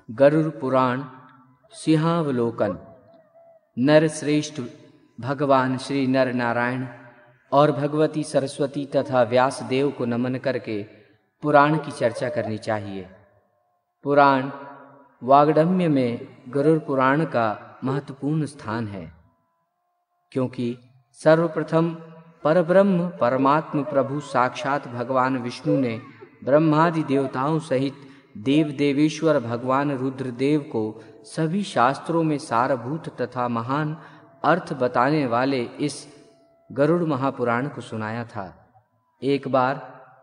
गरुड़ पुराण सिंहावलोकन। नर श्रेष्ठ भगवान श्री नर नारायण और भगवती सरस्वती तथा व्यास देव को नमन करके पुराण की चर्चा करनी चाहिए। पुराण वाग्डम्य में गरुड़ पुराण का महत्वपूर्ण स्थान है, क्योंकि सर्वप्रथम परब्रह्म परमात्म प्रभु साक्षात भगवान विष्णु ने ब्रह्मादि देवताओं सहित देव देवेश्वर भगवान रुद्रदेव को सभी शास्त्रों में सारभूत तथा महान अर्थ बताने वाले इस गरुड़ महापुराण को सुनाया था। एक बार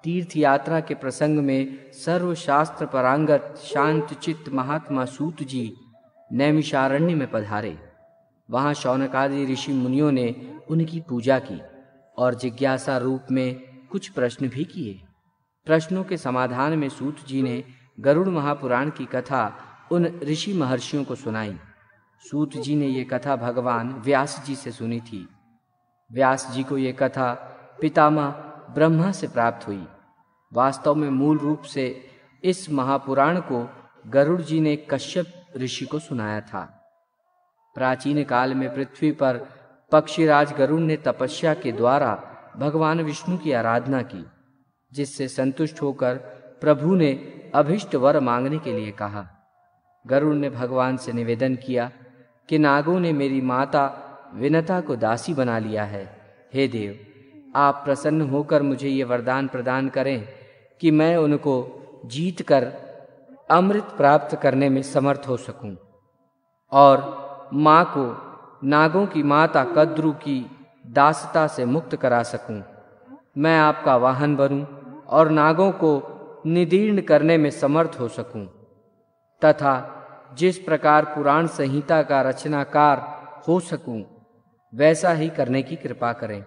तीर्थ यात्रा के प्रसंग में सर्वशास्त्र परांगत शांत चित्त महात्मा सूत जी नैमिषारण्य में पधारे। वहाँ शौनकादि ऋषि मुनियों ने उनकी पूजा की और जिज्ञासा रूप में कुछ प्रश्न भी किए। प्रश्नों के समाधान में सूत जी ने गरुड़ महापुराण की कथा उन ऋषि महर्षियों को सुनाई। सूत जी ने ये कथा भगवान व्यास जी से सुनी थी। व्यास जी को ये कथा पितामह ब्रह्मा से प्राप्त हुई। वास्तव में मूल रूप से इस महापुराण को गरुड़ जी ने कश्यप ऋषि को सुनाया था। प्राचीन काल में पृथ्वी पर पक्षीराज गरुड़ ने तपस्या के द्वारा भगवान विष्णु की आराधना की, जिससे संतुष्ट होकर प्रभु ने अभिष्ट वर मांगने के लिए कहा। गरुड़ ने भगवान से निवेदन किया कि नागों ने मेरी माता विनता को दासी बना लिया है। हे देव, आप प्रसन्न होकर मुझे ये वरदान प्रदान करें कि मैं उनको जीत कर अमृत प्राप्त करने में समर्थ हो सकूं और माँ को नागों की माता कद्रु की दासता से मुक्त करा सकूं। मैं आपका वाहन बनूं और नागों को निदीर्ण करने में समर्थ हो सकूं, तथा जिस प्रकार पुराण संहिता का रचनाकार हो सकूं वैसा ही करने की कृपा करें।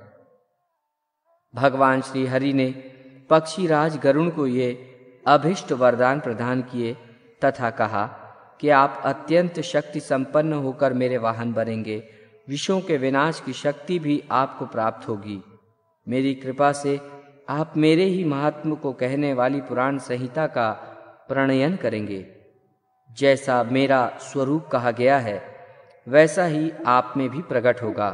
भगवान श्री हरि ने पक्षीराज गरुड़ को ये अभिष्ट वरदान प्रदान किए तथा कहा कि आप अत्यंत शक्ति संपन्न होकर मेरे वाहन बनेंगे। विषयों के विनाश की शक्ति भी आपको प्राप्त होगी। मेरी कृपा से आप मेरे ही महात्म को कहने वाली पुराण संहिता का प्रणयन करेंगे। जैसा मेरा स्वरूप कहा गया है वैसा ही आप में भी प्रकट होगा।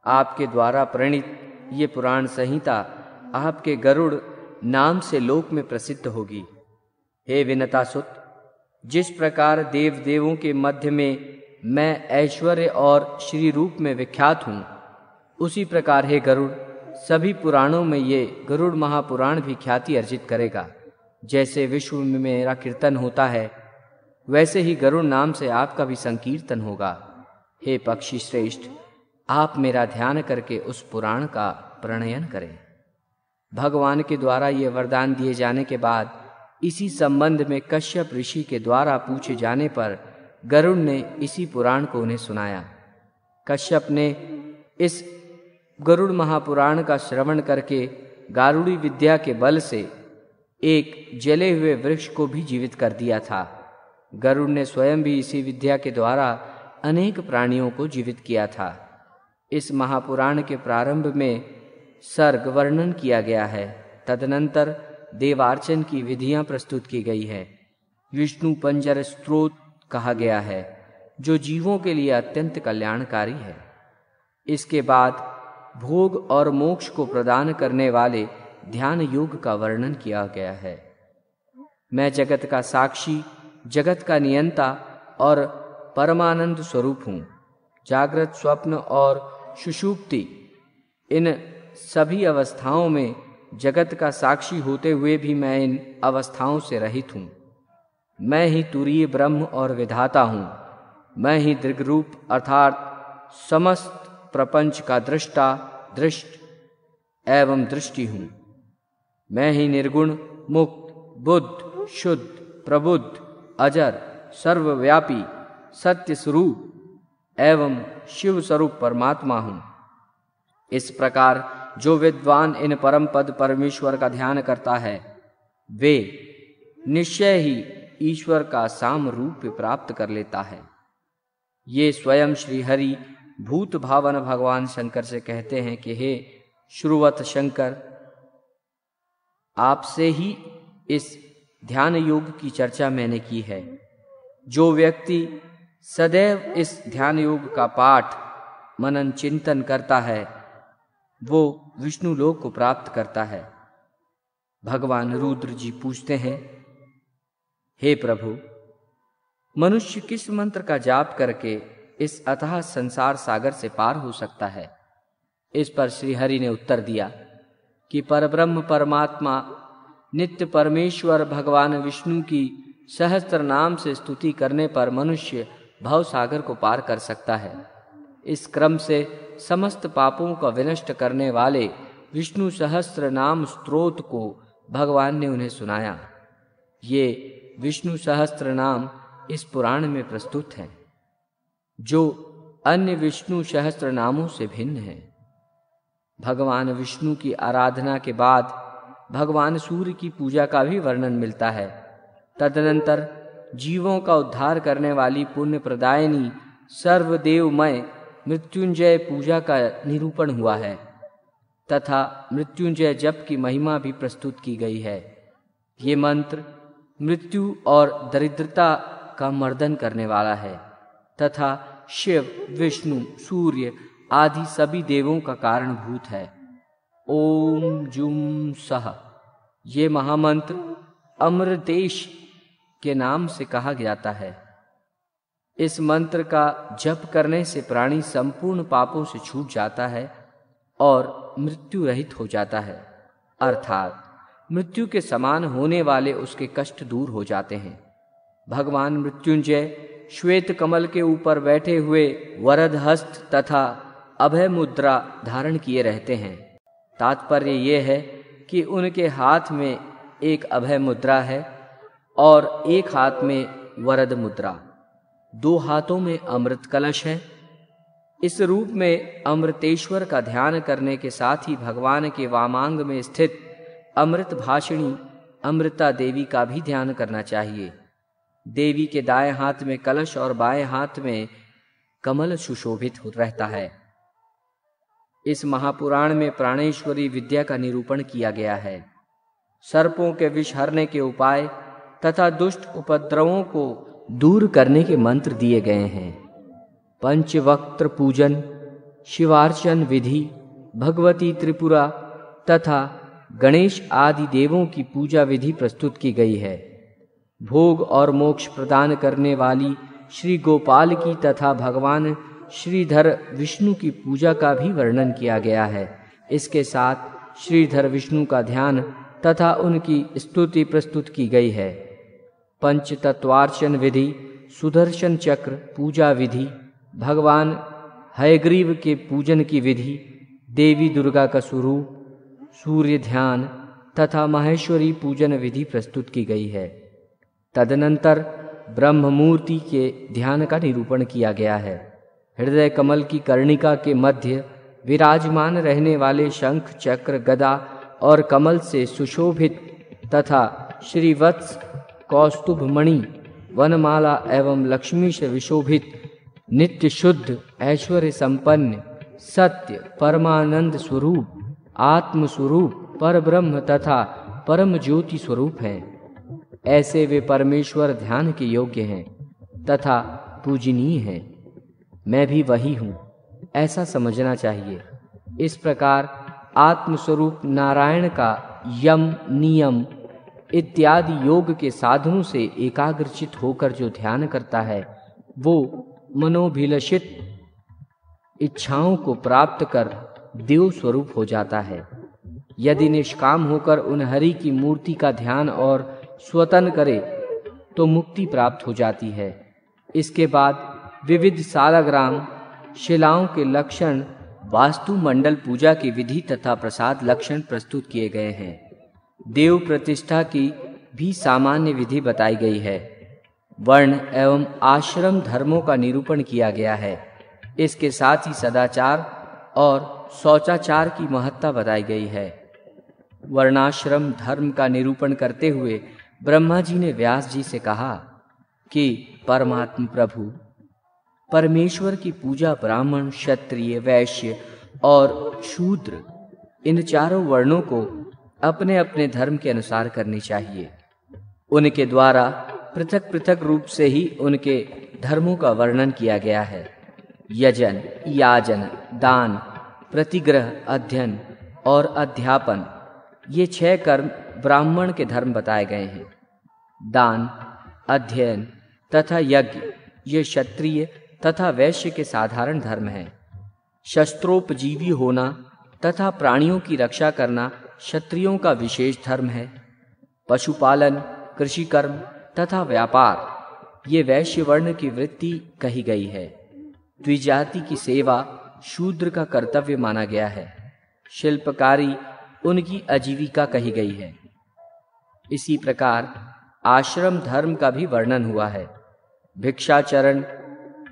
आपके द्वारा प्रणीत ये पुराण संहिता आपके गरुड़ नाम से लोक में प्रसिद्ध होगी। हे विनतासुत, जिस प्रकार देव देवों के मध्य में मैं ऐश्वर्य और श्री रूप में विख्यात हूँ, उसी प्रकार हे गरुड़ सभी पुराणों में ये गरुड़ महापुराण भी ख्याति अर्जित करेगा। जैसे विश्व में मेरा कीर्तन होता है, वैसे ही गरुड़ नाम से आपका भी संकीर्तन होगा। हे पक्षी श्रेष्ठ, आप मेरा ध्यान करके उस पुराण का प्रणयन करें। भगवान के द्वारा ये वरदान दिए जाने के बाद इसी संबंध में कश्यप ऋषि के द्वारा पूछे जाने पर गरुड़ ने इसी पुराण को उन्हें सुनाया। कश्यप ने इस गरुड़ महापुराण का श्रवण करके गारुड़ी विद्या के बल से एक जले हुए वृक्ष को भी जीवित कर दिया था। गरुड़ ने स्वयं भी इसी विद्या के द्वारा अनेक प्राणियों को जीवित किया था। इस महापुराण के प्रारंभ में सर्ग वर्णन किया गया है। तदनंतर देवार्चन की विधियां प्रस्तुत की गई है। विष्णु पंजर स्त्रोत कहा गया है, जो जीवों के लिए अत्यंत कल्याणकारी है। इसके बाद भोग और मोक्ष को प्रदान करने वाले ध्यान योग का वर्णन किया गया है। मैं जगत का साक्षी, जगत का नियंता और परमानंद स्वरूप हूँ। जागृत, स्वप्न और सुषुप्ति, इन सभी अवस्थाओं में जगत का साक्षी होते हुए भी मैं इन अवस्थाओं से रहित हूँ। मैं ही तुरीय ब्रह्म और विधाता हूँ। मैं ही दृग्रूप अर्थात समस्त प्रपंच का दृष्टा, दृष्ट एवं दृष्टि हूँ। मैं ही निर्गुण, मुक्त, बुद्ध, शुद्ध, प्रबुद्ध, अजर, सर्वव्यापी, सत्य स्वरूप एवं शिव स्वरूप परमात्मा हूँ। इस प्रकार जो विद्वान इन परम पद परमेश्वर का ध्यान करता है, वे निश्चय ही ईश्वर का साम रूप प्राप्त कर लेता है। ये स्वयं श्री हरि भूत भावन भगवान शंकर से कहते हैं कि हे श्रुवत शंकर, आपसे ही इस ध्यान योग की चर्चा मैंने की है। जो व्यक्ति सदैव इस ध्यान योग का पाठ मनन चिंतन करता है वो विष्णु लोक को प्राप्त करता है। भगवान रुद्र जी पूछते हैं, हे प्रभु, मनुष्य किस मंत्र का जाप करके इस अथाह संसार सागर से पार हो सकता है? इस पर श्री हरि ने उत्तर दिया कि परब्रह्म परमात्मा नित्य परमेश्वर भगवान विष्णु की सहस्त्र नाम से स्तुति करने पर मनुष्य भव सागर को पार कर सकता है। इस क्रम से समस्त पापों का विनष्ट करने वाले विष्णु सहस्त्र नाम स्तोत्र को भगवान ने उन्हें सुनाया। ये विष्णु सहस्त्र नाम इस पुराण में प्रस्तुत हैं, जो अन्य विष्णु सहस्त्र नामों से भिन्न है। भगवान विष्णु की आराधना के बाद भगवान सूर्य की पूजा का भी वर्णन मिलता है। तदनंतर जीवों का उद्धार करने वाली पुण्य प्रदायिनी सर्वदेवमय मृत्युंजय पूजा का निरूपण हुआ है तथा मृत्युंजय जप की महिमा भी प्रस्तुत की गई है। ये मंत्र मृत्यु और दरिद्रता का मर्दन करने वाला है तथा शिव, विष्णु, सूर्य आदि सभी देवों का कारणभूत है। ओम जुम सह ये महामंत्र अमृतेश के नाम से कहा जाता है। इस मंत्र का जप करने से प्राणी संपूर्ण पापों से छूट जाता है और मृत्यु रहित हो जाता है, अर्थात मृत्यु के समान होने वाले उसके कष्ट दूर हो जाते हैं। भगवान मृत्युंजय श्वेत कमल के ऊपर बैठे हुए वरद हस्त तथा अभय मुद्रा धारण किए रहते हैं। तात्पर्य ये है कि उनके हाथ में एक अभय मुद्रा है और एक हाथ में वरद मुद्रा, दो हाथों में अमृत कलश है। इस रूप में अमृतेश्वर का ध्यान करने के साथ ही भगवान के वामांग में स्थित अमृत भाषिणी अमृता देवी का भी ध्यान करना चाहिए। देवी के दाएं हाथ में कलश और बाएं हाथ में कमल सुशोभित रहता है। इस महापुराण में प्राणेश्वरी विद्या का निरूपण किया गया है। सर्पों के विष हरने के उपाय तथा दुष्ट उपद्रवों को दूर करने के मंत्र दिए गए हैं। पंचवक्त्र पूजन, शिवार्चन विधि, भगवती त्रिपुरा तथा गणेश आदि देवों की पूजा विधि प्रस्तुत की गई है। भोग और मोक्ष प्रदान करने वाली श्री गोपाल की तथा भगवान श्रीधर विष्णु की पूजा का भी वर्णन किया गया है। इसके साथ श्रीधर विष्णु का ध्यान तथा उनकी स्तुति प्रस्तुत की गई है। पंचतत्वार्चन विधि, सुदर्शन चक्र पूजा विधि, भगवान हयग्रीव के पूजन की विधि, देवी दुर्गा का स्वरूप, सूर्य ध्यान तथा माहेश्वरी पूजन विधि प्रस्तुत की गई है। तदनंतर ब्रह्ममूर्ति के ध्यान का निरूपण किया गया है। हृदय कमल की कर्णिका के मध्य विराजमान रहने वाले शंख, चक्र, गदा और कमल से सुशोभित तथा श्रीवत्स, कौस्तुभ मणि, वनमाला एवं लक्ष्मी से विशोभित नित्य शुद्ध ऐश्वर्य संपन्न सत्य परमानंद स्वरूप आत्म स्वरूप परब्रह्म तथा परम ज्योति स्वरूप हैं। ऐसे वे परमेश्वर ध्यान के योग्य हैं तथा पूजनीय हैं। मैं भी वही हूँ, ऐसा समझना चाहिए। इस प्रकार आत्मस्वरूप नारायण का यम, नियम इत्यादि योग के साधनों से एकाग्रचित होकर जो ध्यान करता है वो मनोभिलषित इच्छाओं को प्राप्त कर देव स्वरूप हो जाता है। यदि निष्काम होकर उन हरि की मूर्ति का ध्यान और स्वतन करे तो मुक्ति प्राप्त हो जाती है। इसके बाद विविध सालग्राम शिलाओं के लक्षण, वास्तु मंडल पूजा की विधि तथा प्रसाद लक्षण प्रस्तुत किए गए हैं। देव प्रतिष्ठा की भी सामान्य विधि बताई गई है। वर्ण एवं आश्रम धर्मों का निरूपण किया गया है। इसके साथ ही सदाचार और शौचाचार की महत्ता बताई गई है। वर्णाश्रम धर्म का निरूपण करते हुए ब्रह्मा जी ने व्यास जी से कहा कि परमात्म प्रभु परमेश्वर की पूजा ब्राह्मण, क्षत्रिय, वैश्य और शूद्र इन चारों वर्णों को अपने अपने धर्म के अनुसार करनी चाहिए। उनके द्वारा पृथक पृथक रूप से ही उनके धर्मों का वर्णन किया गया है। यजन, याजन, दान, प्रतिग्रह, अध्ययन और अध्यापन, ये 6 कर्म ब्राह्मण के धर्म बताए गए हैं। दान, अध्ययन तथा यज्ञ ये क्षत्रिय तथा वैश्य के साधारण धर्म हैं। शस्त्रोपजीवी होना तथा प्राणियों की रक्षा करना क्षत्रियों का विशेष धर्म है। पशुपालन, कृषि कर्म तथा व्यापार ये वैश्य वर्ण की वृत्ति कही गई है। द्विजाति की सेवा शूद्र का कर्तव्य माना गया है। शिल्पकारी उनकी आजीविका कही गई है। इसी प्रकार आश्रम धर्म का भी वर्णन हुआ है। भिक्षाचरण,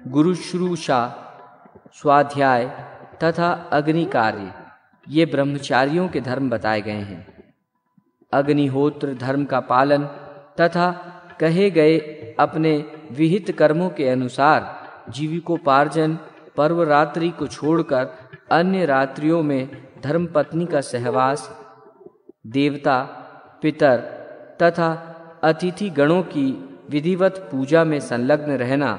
गुरुश्रूषा, स्वाध्याय तथा अग्नि कार्य ये ब्रह्मचारियों के धर्म बताए गए हैं। अग्निहोत्र धर्म का पालन तथा कहे गए अपने विहित कर्मों के अनुसार जीविकोपार्जन पर्व रात्रि को छोड़कर अन्य रात्रियों में धर्मपत्नी का सहवास, देवता, पितर तथा अतिथि गणों की विधिवत पूजा में संलग्न रहना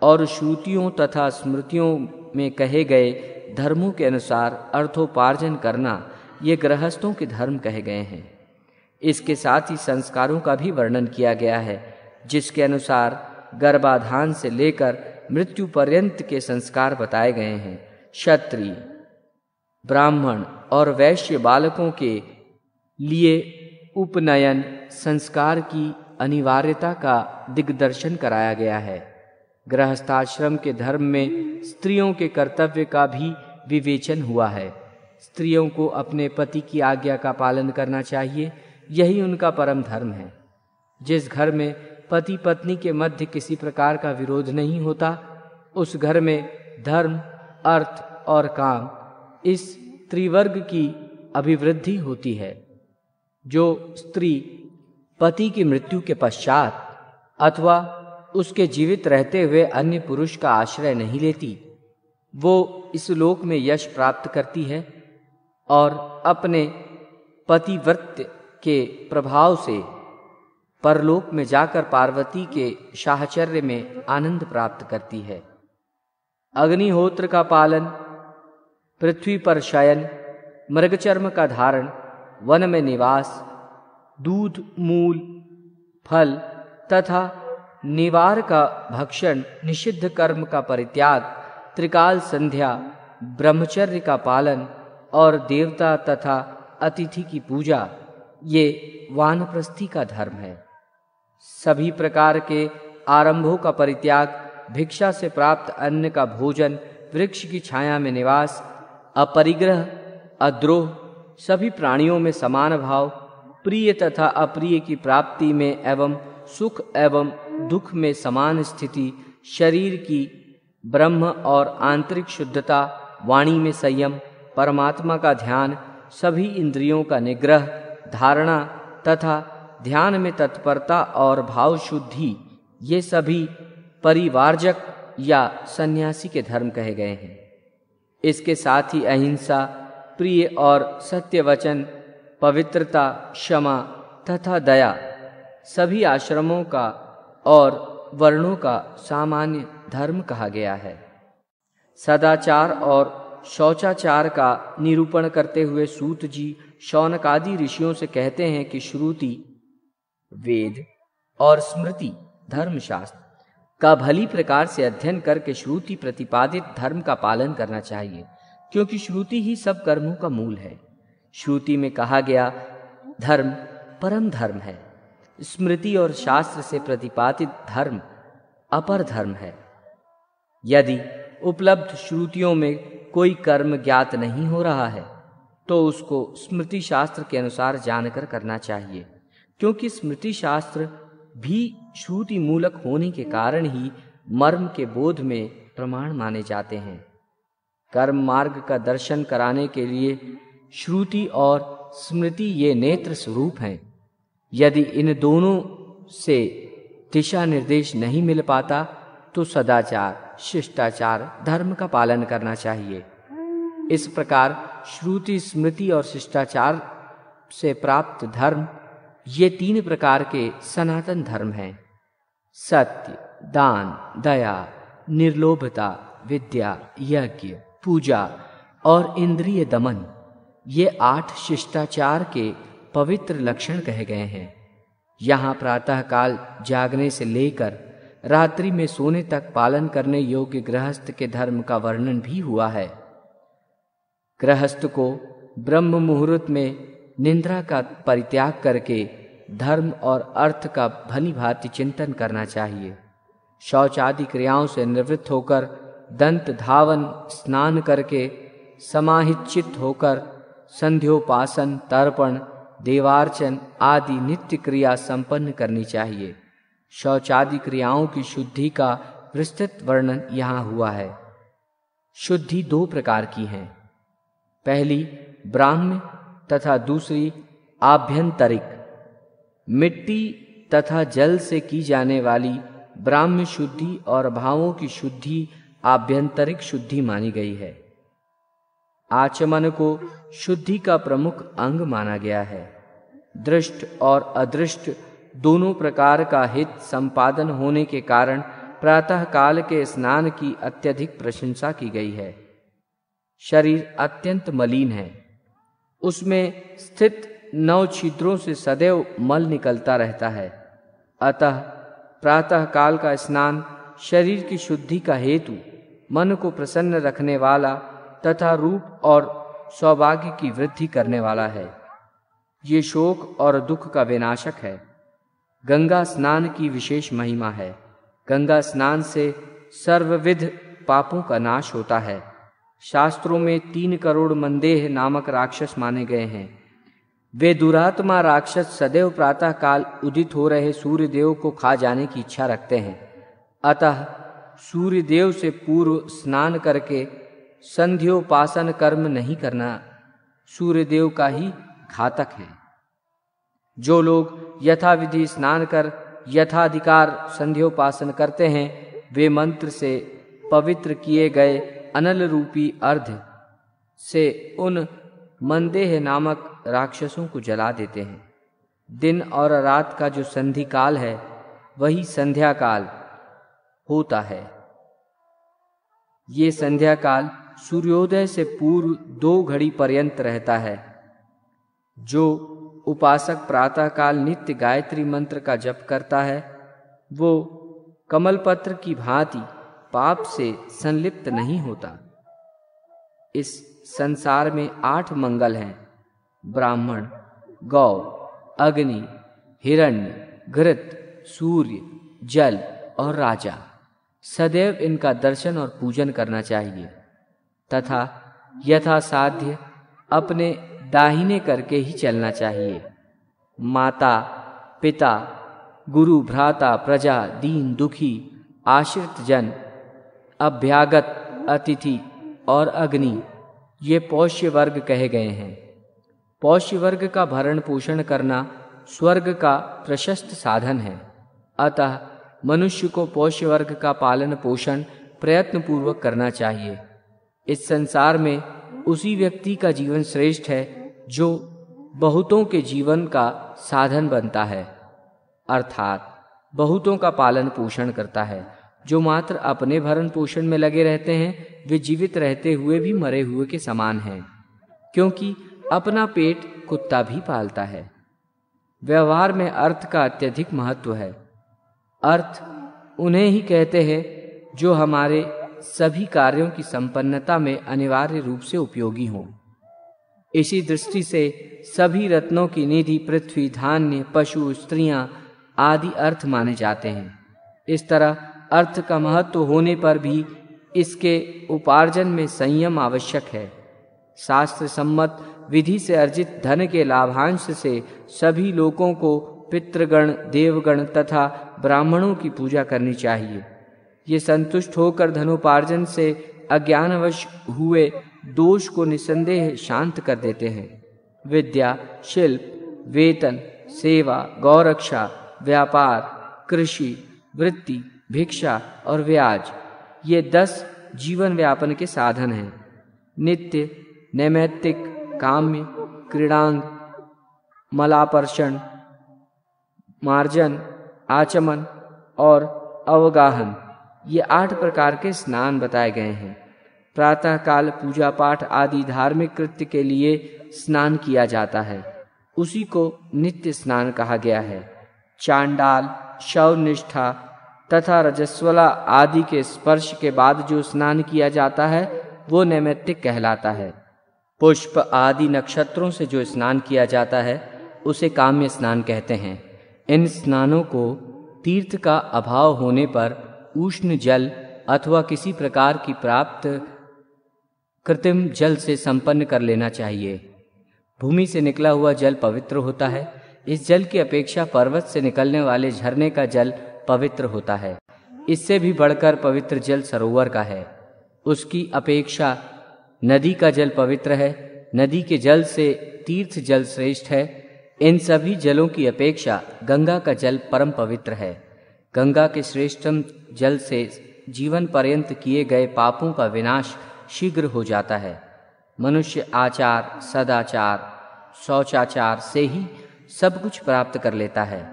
और श्रुतियों तथा स्मृतियों में कहे गए धर्मों के अनुसार अर्थोपार्जन करना ये गृहस्थों के धर्म कहे गए हैं। इसके साथ ही संस्कारों का भी वर्णन किया गया है, जिसके अनुसार गर्भाधान से लेकर मृत्यु पर्यंत के संस्कार बताए गए हैं। क्षत्रिय, ब्राह्मण और वैश्य बालकों के लिए उपनयन संस्कार की अनिवार्यता का दिग्दर्शन कराया गया है। गृहस्थाश्रम के धर्म में स्त्रियों के कर्तव्य का भी विवेचन हुआ है। स्त्रियों को अपने पति की आज्ञा का पालन करना चाहिए, यही उनका परम धर्म है। जिस घर में पति पत्नी के मध्य किसी प्रकार का विरोध नहीं होता, उस घर में धर्म, अर्थ और काम इस त्रिवर्ग की अभिवृद्धि होती है। जो स्त्री पति की मृत्यु के पश्चात अथवा उसके जीवित रहते हुए अन्य पुरुष का आश्रय नहीं लेती, वो इस लोक में यश प्राप्त करती है और अपने पतिव्रत के प्रभाव से परलोक में जाकर पार्वती के साहचर्य में आनंद प्राप्त करती है। अग्निहोत्र का पालन, पृथ्वी पर शयन, मृगचर्म का धारण, वन में निवास, दूध, मूल, फल तथा निवार का भक्षण, निषिद्ध कर्म का परित्याग, त्रिकाल संध्या, ब्रह्मचर्य का पालन और देवता तथा अतिथि की पूजा ये वानप्रस्थी का धर्म है। सभी प्रकार के आरंभों का परित्याग, भिक्षा से प्राप्त अन्न का भोजन, वृक्ष की छाया में निवास, अपरिग्रह, अद्रोह, सभी प्राणियों में समान भाव, प्रिय तथा अप्रिय की प्राप्ति में एवं सुख एवं दुख में समान स्थिति, शरीर की ब्रह्म और आंतरिक शुद्धता, वाणी में संयम, परमात्मा का ध्यान, सभी इंद्रियों का निग्रह, धारणा तथा ध्यान में तत्परता और भाव शुद्धि, ये सभी परिवारजक या सन्यासी के धर्म कहे गए हैं। इसके साथ ही अहिंसा, प्रिय और सत्य वचन, पवित्रता, क्षमा तथा दया सभी आश्रमों का और वर्णों का सामान्य धर्म कहा गया है। सदाचार और शौचाचार का निरूपण करते हुए सूत जी शौनक आदि ऋषियों से कहते हैं कि श्रुति, वेद और स्मृति धर्मशास्त्र का भली प्रकार से अध्ययन करके श्रुति प्रतिपादित धर्म का पालन करना चाहिए, क्योंकि श्रुति ही सब कर्मों का मूल है। श्रुति में कहा गया धर्म परम धर्म है। स्मृति और शास्त्र से प्रतिपादित धर्म अपर धर्म है। यदि उपलब्ध श्रुतियों में कोई कर्म ज्ञात नहीं हो रहा है तो उसको स्मृति शास्त्र के अनुसार जानकर करना चाहिए, क्योंकि स्मृति शास्त्र भी श्रुति मूलक होने के कारण ही मर्म के बोध में प्रमाण माने जाते हैं। कर्म मार्ग का दर्शन कराने के लिए श्रुति और स्मृति ये नेत्र स्वरूप हैं। यदि इन दोनों से दिशा निर्देश नहीं मिल पाता तो सदाचार, शिष्टाचार, धर्म का पालन करना चाहिए। इस प्रकार श्रुति, स्मृति और शिष्टाचार से प्राप्त धर्म ये 3 प्रकार के सनातन धर्म हैं। सत्य, दान, दया, निर्लोभता, विद्या, यज्ञ, पूजा और इंद्रिय दमन, ये 8 शिष्टाचार के पवित्र लक्षण कहे गए हैं। यहाँ प्रातःकाल जागने से लेकर रात्रि में सोने तक पालन करने योग्य गृहस्थ के धर्म का वर्णन भी हुआ है। गृहस्थ को ब्रह्म मुहूर्त में निंद्रा का परित्याग करके धर्म और अर्थ का भली भांति चिंतन करना चाहिए। शौच आदि क्रियाओं से निवृत्त होकर दंत धावन स्नान करके समाहित होकर संध्योपासन, तर्पण, देवार्चन आदि नित्य क्रिया संपन्न करनी चाहिए। शौचादि क्रियाओं की शुद्धि का विस्तृत वर्णन यहाँ हुआ है। शुद्धि 2 प्रकार की है, पहली ब्राह्म्य तथा दूसरी आभ्यंतरिक। मिट्टी तथा जल से की जाने वाली ब्राह्म्य शुद्धि और भावों की शुद्धि आभ्यंतरिक शुद्धि मानी गई है। आचमन को शुद्धि का प्रमुख अंग माना गया है। दृष्ट और अदृष्ट दोनों प्रकार का हित संपादन होने के कारण प्रातः काल के स्नान की अत्यधिक प्रशंसा की गई है। शरीर अत्यंत मलिन है, उसमें स्थित 9 छिद्रों से सदैव मल निकलता रहता है। अतः प्रातः काल का स्नान शरीर की शुद्धि का हेतु, मन को प्रसन्न रखने वाला तथा रूप और सौभाग्य की वृद्धि करने वाला है। ये शोक और दुख का विनाशक है। गंगा स्नान की विशेष महिमा है। गंगा स्नान से सर्वविध पापों का नाश होता है। शास्त्रों में 3 करोड़ मंदेह नामक राक्षस माने गए हैं। वे दुरात्मा राक्षस सदैव प्रातः काल उदित हो रहे सूर्यदेव को खा जाने की इच्छा रखते हैं। अतः सूर्यदेव से पूर्व स्नान करके संध्योपासन कर्म नहीं करना सूर्यदेव का ही घातक है। जो लोग यथाविधि स्नान कर यथाधिकार संध्योपासन करते हैं, वे मंत्र से पवित्र किए गए अनल रूपी अर्घ्य से उन मंदेह नामक राक्षसों को जला देते हैं। दिन और रात का जो संधि काल है वही संध्या काल होता है। ये संध्या काल सूर्योदय से पूर्व 2 घड़ी पर्यंत रहता है। जो उपासक प्रातः काल नित्य गायत्री मंत्र का जप करता है, वो कमलपत्र की भांति पाप से संलिप्त नहीं होता। इस संसार में 8 मंगल हैं, ब्राह्मण, गौ, अग्नि, हिरण्य, घृत, सूर्य, जल और राजा। सदैव इनका दर्शन और पूजन करना चाहिए तथा यथासाध्य अपने दाहिने करके ही चलना चाहिए। माता, पिता, गुरु, भ्राता, प्रजा, दीन, दुखी, आश्रित जन, अभ्यागत, अतिथि और अग्नि, ये पौष्य वर्ग कहे गए हैं। पौष्य वर्ग का भरण पोषण करना स्वर्ग का प्रशस्त साधन है। अतः मनुष्य को पौष्य वर्ग का पालन पोषण प्रयत्न पूर्वक करना चाहिए। इस संसार में उसी व्यक्ति का जीवन श्रेष्ठ है जो बहुतों के जीवन का साधन बनता है, अर्थात बहुतों का पालन पोषण करता है। जो मात्र अपने भरण पोषण में लगे रहते हैं, वे जीवित रहते हुए भी मरे हुए के समान हैं, क्योंकि अपना पेट कुत्ता भी पालता है। व्यवहार में अर्थ का अत्यधिक महत्व है। अर्थ उन्हें ही कहते हैं जो हमारे सभी कार्यों की संपन्नता में अनिवार्य रूप से उपयोगी हों। इसी दृष्टि से सभी रत्नों की निधि पृथ्वी, धान्य, पशु, स्त्रियां आदि अर्थ माने जाते हैं। इस तरह अर्थ का महत्व होने पर भी इसके उपार्जन में संयम आवश्यक है। शास्त्र सम्मत विधि से अर्जित धन के लाभांश से सभी लोगों को पितृगण, देवगण तथा ब्राह्मणों की पूजा करनी चाहिए। ये संतुष्ट होकर धनोपार्जन से अज्ञानवश हुए दोष को निसंदेह शांत कर देते हैं। विद्या, शिल्प, वेतन, सेवा, गौरक्षा, व्यापार, कृषि, वृत्ति, भिक्षा और व्याज, ये 10 जीवन व्यापन के साधन हैं। नित्य, नैमित्तिक, काम्य, क्रीडांग, मलापर्षण, मार्जन, आचमन और अवगाहन, ये 8 प्रकार के स्नान बताए गए हैं। प्रातः काल पूजा पाठ आदि धार्मिक कृत्य के लिए स्नान किया जाता है, उसी को नित्य स्नान कहा गया है। चांडाल, शव निष्ठा तथा रजस्वला आदि के स्पर्श के बाद जो स्नान किया जाता है वो नैमित्तिक कहलाता है। पुष्प आदि नक्षत्रों से जो स्नान किया जाता है उसे काम्य स्नान कहते हैं। इन स्नानों को तीर्थ का अभाव होने पर उष्ण जल अथवा किसी प्रकार की प्राप्त कृत्रिम जल से संपन्न कर लेना चाहिए। भूमि से निकला हुआ जल पवित्र होता है। इस जल की अपेक्षा पर्वत से निकलने वाले झरने का जल पवित्र होता है। इससे भी बढ़कर पवित्र जल सरोवर का है। उसकी अपेक्षा नदी का जल पवित्र है। नदी के जल से तीर्थ जल श्रेष्ठ है। इन सभी जलों की अपेक्षा गंगा का जल परम पवित्र है। गंगा के श्रेष्ठतम जल से जीवन पर्यंत किए गए पापों का विनाश शीघ्र हो जाता है। मनुष्य आचार, सदाचार, शौचाचार से ही सब कुछ प्राप्त कर लेता है।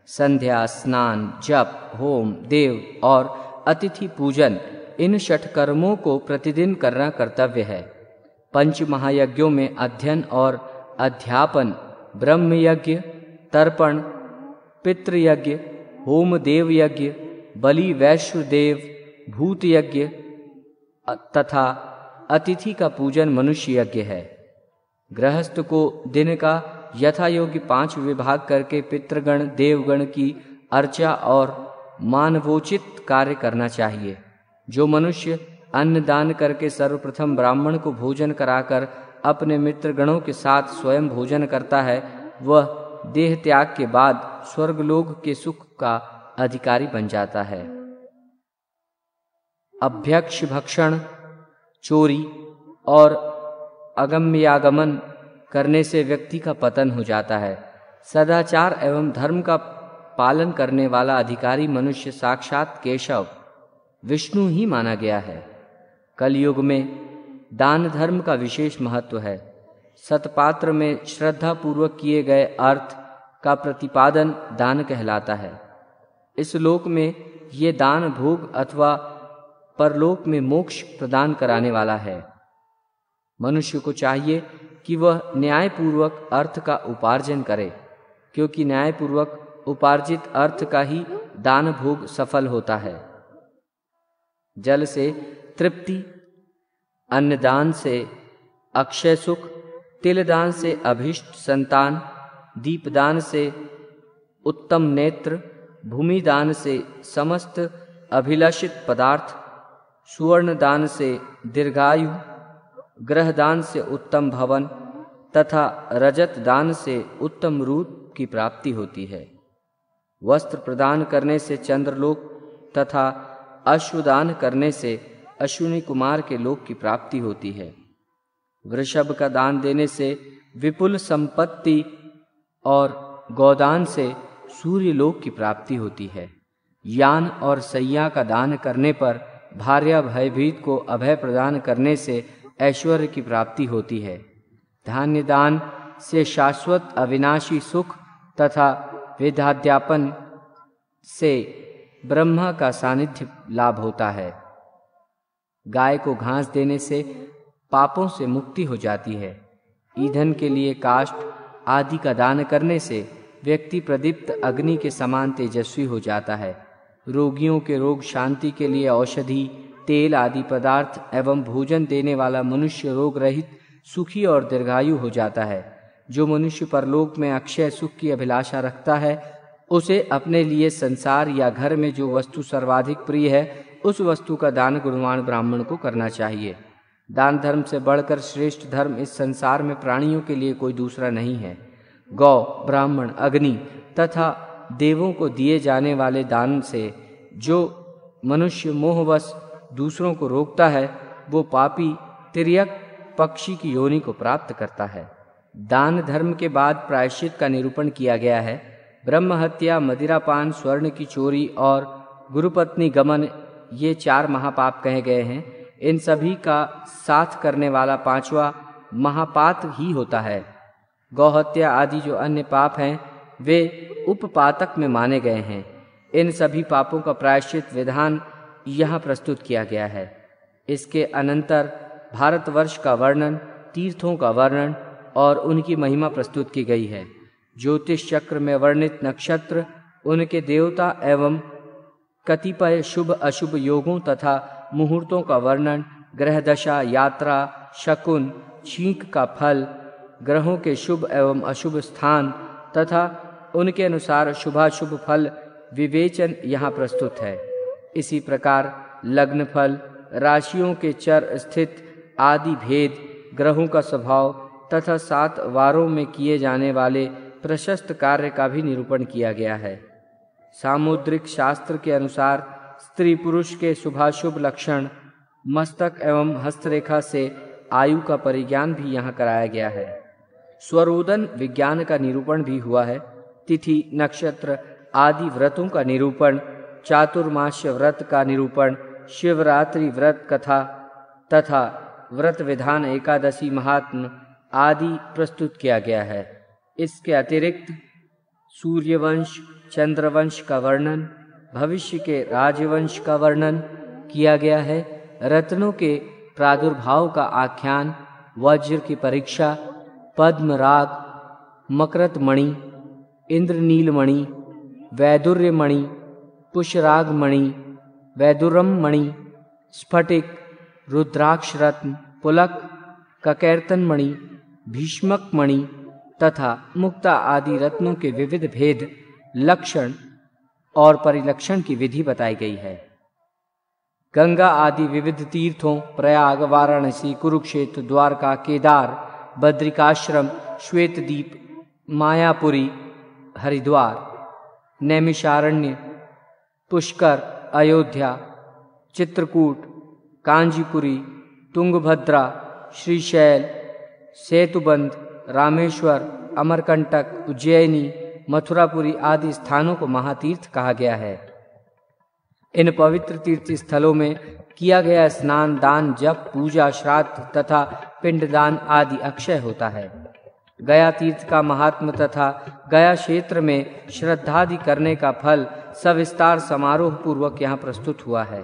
संध्या, स्नान, जप, होम, देव और अतिथि पूजन, इन षटकर्मों को प्रतिदिन करना कर्तव्य है। पंच महायज्ञों में अध्ययन और अध्यापन, ब्रह्म यज्ञ, तर्पण, पितृयज्ञ, होम देव यज्ञ, बलि वैश्व देव, भूत यज्ञ तथा अतिथि का पूजन मनुष्य यज्ञ है। गृहस्थ को दिन का यथा योग्य 5 विभाग करके पितृगण, देवगण की अर्चा और मानवोचित कार्य करना चाहिए। जो मनुष्य अन्न दान करके सर्वप्रथम ब्राह्मण को भोजन कराकर अपने मित्रगणों के साथ स्वयं भोजन करता है, वह देह त्याग के बाद स्वर्गलोक के सुख का अधिकारी बन जाता है। अभ्यक्ष भक्षण, चोरी और अगम्यागमन करने से व्यक्ति का पतन हो जाता है। सदाचार एवं धर्म का पालन करने वाला अधिकारी मनुष्य साक्षात केशव विष्णु ही माना गया है। कलयुग में दान धर्म का विशेष महत्व है। सतपात्र में श्रद्धा पूर्वक किए गए अर्थ का प्रतिपादन दान कहलाता है। इस लोक में ये दान भोग अथवा परलोक में मोक्ष प्रदान कराने वाला है। मनुष्य को चाहिए कि वह न्यायपूर्वक अर्थ का उपार्जन करे, क्योंकि न्यायपूर्वक उपार्जित अर्थ का ही दान भोग सफल होता है। जल से तृप्ति, अन्नदान से अक्षय सुख, तिलदान से अभीष्ट संतान, दीपदान से उत्तम नेत्र, भूमिदान से समस्त अभिलषित पदार्थ, सुवर्ण दान से दीर्घायु, ग्रहदान से उत्तम भवन तथा रजत दान से उत्तम रूप की प्राप्ति होती है। वस्त्र प्रदान करने से चंद्रलोक तथा अश्वदान करने से अश्विनी कुमार के लोक की प्राप्ति होती है। वृषभ का दान देने से विपुल संपत्ति और गोदान से सूर्य लोक की प्राप्ति होती है। यान और सैया का दान करने पर भार्या भयभीत को अभय प्रदान करने से ऐश्वर्य की प्राप्ति होती है। धान्य दान से शाश्वत अविनाशी सुख तथा वेदाध्यापन से ब्रह्मा का सानिध्य लाभ होता है। गाय को घास देने से पापों से मुक्ति हो जाती है। ईंधन के लिए काष्ठ आदि का दान करने से व्यक्ति प्रदीप्त अग्नि के समान तेजस्वी हो जाता है। रोगियों के रोग शांति के लिए औषधि, तेल आदि पदार्थ एवं भोजन देने वाला मनुष्य रोग रहित, सुखी और दीर्घायु हो जाता है। जो मनुष्य परलोक में अक्षय सुख की अभिलाषा रखता है, उसे अपने लिए संसार या घर में जो वस्तु सर्वाधिक प्रिय है, उस वस्तु का दान गुणवान ब्राह्मण को करना चाहिए। दान धर्म से बढ़कर श्रेष्ठ धर्म इस संसार में प्राणियों के लिए कोई दूसरा नहीं है। गौ, ब्राह्मण, अग्नि तथा देवों को दिए जाने वाले दान से जो मनुष्य मोहवश दूसरों को रोकता है, वो पापी तिर्यक पक्षी की योनि को प्राप्त करता है। दान धर्म के बाद प्रायश्चित का निरूपण किया गया है। ब्रह्म हत्या, मदिरापान, स्वर्ण की चोरी और गुरुपत्नी गमन, ये 4 महापाप कहे गए हैं। इन सभी का साथ करने वाला 5वां महापात ही होता है। गौहत्या आदि जो अन्य पाप हैं, वे उपपातक में माने गए हैं। इन सभी पापों का प्रायश्चित विधान यहाँ प्रस्तुत किया गया है। इसके अनंतर भारतवर्ष का वर्णन, तीर्थों का वर्णन और उनकी महिमा प्रस्तुत की गई है। ज्योतिष चक्र में वर्णित नक्षत्र, उनके देवता एवं कतिपय शुभ अशुभ योगों तथा मुहूर्तों का वर्णन, ग्रह दशा, यात्रा, शकुन, छींक का फल, ग्रहों के शुभ एवं अशुभ स्थान तथा उनके अनुसार शुभाशुभ फल विवेचन यहाँ प्रस्तुत है। इसी प्रकार लग्न फल, राशियों के चर स्थित आदि भेद, ग्रहों का स्वभाव तथा 7 वारों में किए जाने वाले प्रशस्त कार्य का भी निरूपण किया गया है। सामुद्रिक शास्त्र के अनुसार स्त्री पुरुष के शुभाशुभ लक्षण, मस्तक एवं हस्तरेखा से आयु का परिज्ञान भी यहाँ कराया गया है। स्वरोदन विज्ञान का निरूपण भी हुआ है। तिथि, नक्षत्र आदि व्रतों का निरूपण, चातुर्मास्य व्रत का निरूपण, शिवरात्रि व्रत कथा तथा व्रत विधान, एकादशी महात्म आदि प्रस्तुत किया गया है। इसके अतिरिक्त सूर्यवंश, चंद्रवंश का वर्णन, भविष्य के राजवंश का वर्णन किया गया है। रत्नों के प्रादुर्भाव का आख्यान, वज्र की परीक्षा, पद्मराग, मकरत मणि, इंद्रनील मणि, वैदुर्य मणि, पुष्यराग मणि, वैदुरम मणि, स्फटिक, रुद्राक्ष रत्न, पुलक, ककैर्तन मणि, भीष्मक मणि तथा मुक्ता आदि रत्नों के विविध भेद, लक्षण और परिलक्षण की विधि बताई गई है। गंगा आदि विविध तीर्थों, प्रयाग, वाराणसी, कुरुक्षेत्र, द्वारका, केदार, बद्रिकाश्रम, श्वेतदीप, मायापुरी, हरिद्वार, नैमिषारण्य, पुष्कर, अयोध्या, चित्रकूट, कांजीपुरी, तुंगभद्रा, श्रीशैल, सेतुबंध, रामेश्वर, अमरकंटक, उज्जैनी, मथुरापुरी आदि स्थानों को महातीर्थ कहा गया है। इन पवित्र तीर्थ स्थलों में किया गया स्नान, दान, जप, पूजा, श्राद्ध तथा पिंडदान आदि अक्षय होता है। गया तीर्थ का महात्म तथा गया क्षेत्र में श्रद्धादि करने का फल सविस्तार समारोह पूर्वक यहाँ प्रस्तुत हुआ है।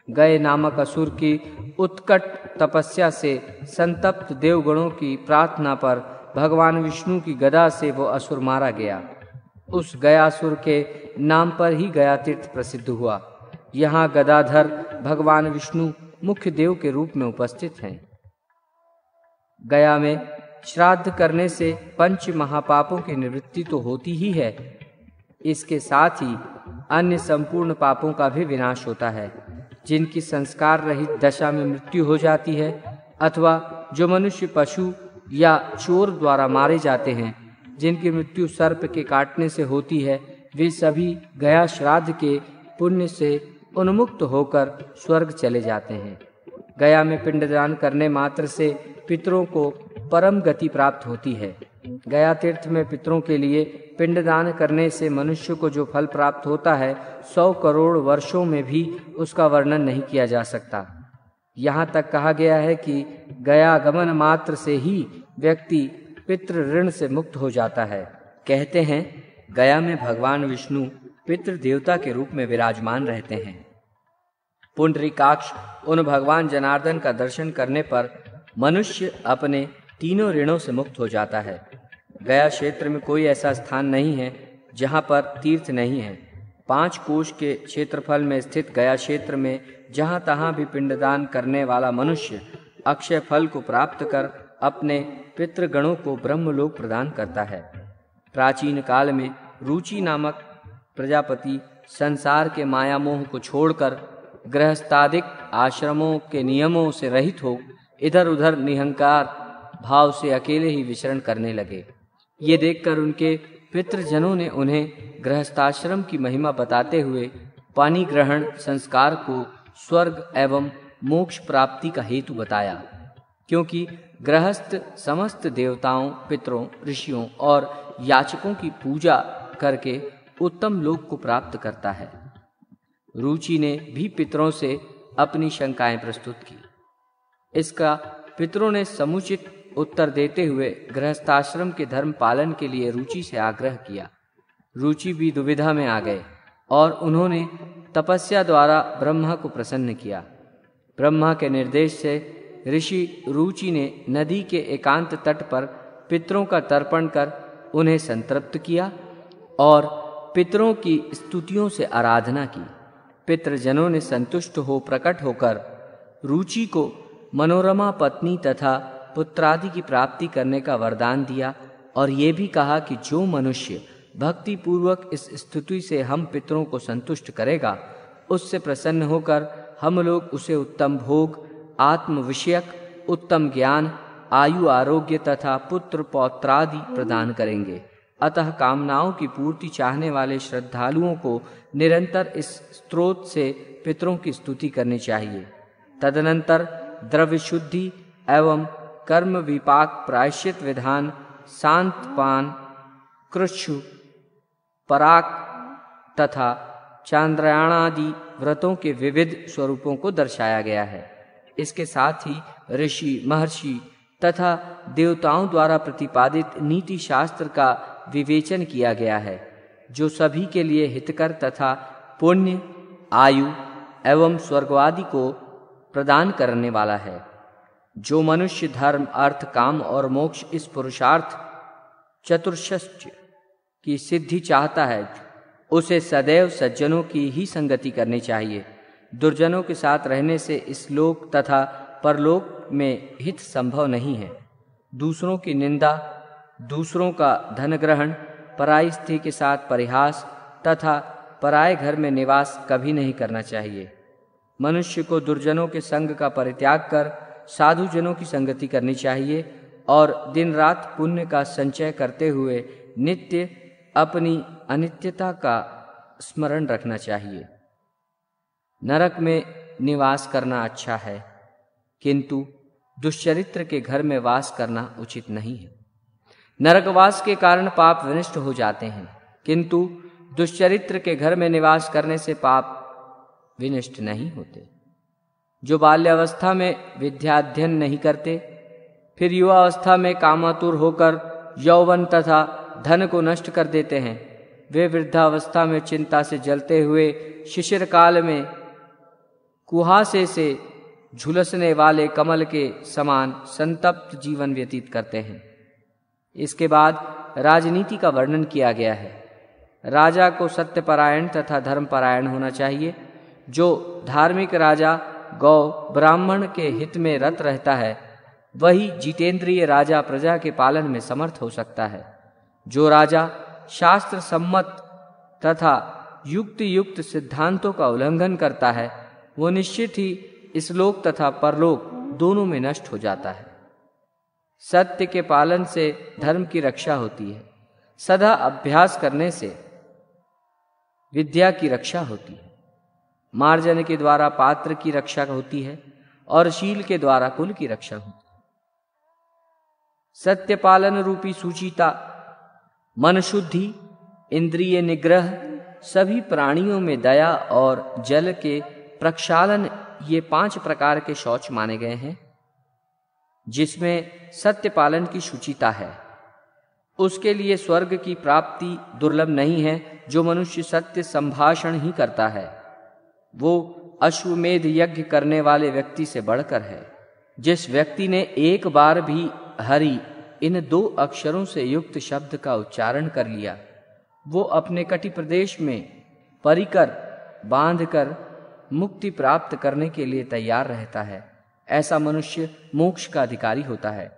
गए नामक असुर की उत्कट तपस्या से संतप्त देवगणों की प्रार्थना पर भगवान विष्णु की गदा से वो असुर मारा गया। उस गयासुर के नाम पर ही गया तीर्थ प्रसिद्ध हुआ। यहाँ गदाधर भगवान विष्णु मुख्य देव के रूप में उपस्थित हैं। गया में श्राद्ध करने से 5 महापापों की निवृत्ति तो होती ही है, इसके साथ ही अन्य संपूर्ण पापों का भी विनाश होता है। जिनकी संस्कार रहित दशा में मृत्यु हो जाती है अथवा जो मनुष्य, पशु या चोर द्वारा मारे जाते हैं, जिनकी मृत्यु सर्प के काटने से होती है, वे सभी गया श्राद्ध के पुण्य से उन्मुक्त होकर स्वर्ग चले जाते हैं। गया में पिंडदान करने मात्र से पितरों को परम गति प्राप्त होती है। गया तीर्थ में पितरों के लिए पिंडदान करने से मनुष्य को जो फल प्राप्त होता है, 100 करोड़ वर्षों में भी उसका वर्णन नहीं किया जा सकता। यहाँ तक कहा गया है कि गया गमन मात्र से ही व्यक्ति पितृ ऋण से मुक्त हो जाता है। कहते हैं गया में भगवान विष्णु पितृ देवता के रूप में विराजमान रहते हैं। पुंडरीकाक्ष उन भगवान जनार्दन का दर्शन करने पर मनुष्य अपने तीनों ऋणों से मुक्त हो जाता है। गया क्षेत्र में कोई ऐसा स्थान नहीं है जहाँ पर तीर्थ नहीं है। 5 कोश के क्षेत्रफल में स्थित गया क्षेत्र में जहाँ तहाँ भी पिंडदान करने वाला मनुष्य अक्षय फल को प्राप्त कर अपने पितृगणों को ब्रह्मलोक प्रदान करता है। प्राचीन काल में रुचि नामक प्रजापति संसार के माया मोह को छोड़कर गृहस्थादिक आश्रमों के नियमों से रहित हो इधर उधर निहंकार भाव से अकेले ही विचरण करने लगे। ये देखकर उनके पितृजनों ने उन्हें गृहस्थाश्रम की महिमा बताते हुए पानी ग्रहण संस्कार को स्वर्ग एवं मोक्ष प्राप्ति का हेतु बताया, क्योंकि गृहस्थ समस्त देवताओं, पितरों, ऋषियों और याचकों की पूजा करके उत्तम लोक को प्राप्त करता है। रुचि ने भी पितरों से अपनी शंकाएं प्रस्तुत की। इसका पितरों ने समुचित उत्तर देते हुए गृहस्थाश्रम के धर्म पालन के लिए रुचि से आग्रह किया। रुचि भी दुविधा में आ गए। और उन्होंने तपस्या द्वारा ब्रह्मा को प्रसन्न किया। ब्रह्मा के निर्देश से ऋषि रुचि ने नदी के एकांत तट पर पितरों का तर्पण कर उन्हें संतृप्त किया और पितरों की स्तुतियों से आराधना की। पितृजनों ने संतुष्ट हो प्रकट होकर रुचि को मनोरमा पत्नी तथा पुत्रादि की प्राप्ति करने का वरदान दिया और ये भी कहा कि जो मनुष्य भक्ति पूर्वक इस स्तुति से हम पितरों को संतुष्ट करेगा, उससे प्रसन्न होकर हम लोग उसे उत्तम भोग, आत्म विषयक उत्तम ज्ञान, आयु आरोग्य तथा पुत्र पौत्रादि प्रदान करेंगे। अतः कामनाओं की पूर्ति चाहने वाले श्रद्धालुओं को निरंतर इस स्तोत्र से पितरों की स्तुति करनी चाहिए। तदनंतर द्रव्य शुद्धि एवं कर्म विपाक प्रायश्चित विधान, शांत पान, कृच्छु, पराक तथा चांद्रायणादि व्रतों के विविध स्वरूपों को दर्शाया गया है। इसके साथ ही ऋषि, महर्षि तथा देवताओं द्वारा प्रतिपादित नीति शास्त्र का विवेचन किया गया है, जो सभी के लिए हितकर तथा पुण्य, आयु एवं स्वर्गवादि को प्रदान करने वाला है। जो मनुष्य धर्म, अर्थ, काम और मोक्ष इस पुरुषार्थ चतुष्षष्टि की सिद्धि चाहता है, उसे सदैव सज्जनों की ही संगति करनी चाहिए। दुर्जनों के साथ रहने से इस लोक तथा परलोक में हित संभव नहीं है। दूसरों की निंदा, दूसरों का धन ग्रहण, पराई स्त्री के साथ परिहास तथा पराये घर में निवास कभी नहीं करना चाहिए। मनुष्य को दुर्जनों के संग का परित्याग कर साधुजनों की संगति करनी चाहिए और दिन रात पुण्य का संचय करते हुए नित्य अपनी अनित्यता का स्मरण रखना चाहिए। नरक में निवास करना अच्छा है, किंतु दुष्चरित्र के घर में वास करना उचित नहीं है। नरकवास के कारण पाप विनष्ट हो जाते हैं, किंतु दुष्चरित्र के घर में निवास करने से पाप विनष्ट नहीं होते। जो बाल्यावस्था में विद्याध्ययन नहीं करते, फिर युवावस्था में कामातुर होकर यौवन तथा धन को नष्ट कर देते हैं, वे वृद्धावस्था में चिंता से जलते हुए शिशिर काल में कुहासे से झुलसने वाले कमल के समान संतप्त जीवन व्यतीत करते हैं। इसके बाद राजनीति का वर्णन किया गया है। राजा को सत्यपरायण तथा धर्मपरायण होना चाहिए। जो धार्मिक राजा गौ ब्राह्मण के हित में रत रहता है, वही जितेंद्रिय राजा प्रजा के पालन में समर्थ हो सकता है। जो राजा शास्त्र सम्मत तथा युक्त सिद्धांतों का उल्लंघन करता है, वो निश्चित ही इस लोक तथा परलोक दोनों में नष्ट हो जाता है। सत्य के पालन से धर्म की रक्षा होती है। सदा अभ्यास करने से विद्या की रक्षा होती है। मार्जन के द्वारा पात्र की रक्षा होती है और शील के द्वारा कुल की रक्षा होती है। सत्य पालन रूपी सुचिता, मन शुद्धि, इंद्रिय निग्रह, सभी प्राणियों में दया और जल के प्रक्षालन, ये 5 प्रकार के शौच माने गए हैं। जिसमें सत्य पालन की शुचिता है, उसके लिए स्वर्ग की प्राप्ति दुर्लभ नहीं है। जो मनुष्य सत्य संभाषण ही करता है, वो अश्वमेध यज्ञ करने वाले व्यक्ति से बढ़कर है। जिस व्यक्ति ने एक बार भी हरि इन 2 अक्षरों से युक्त शब्द का उच्चारण कर लिया, वो अपने कटि प्रदेश में परिकर बांधकर मुक्ति प्राप्त करने के लिए तैयार रहता है। ऐसा मनुष्य मोक्ष का अधिकारी होता है।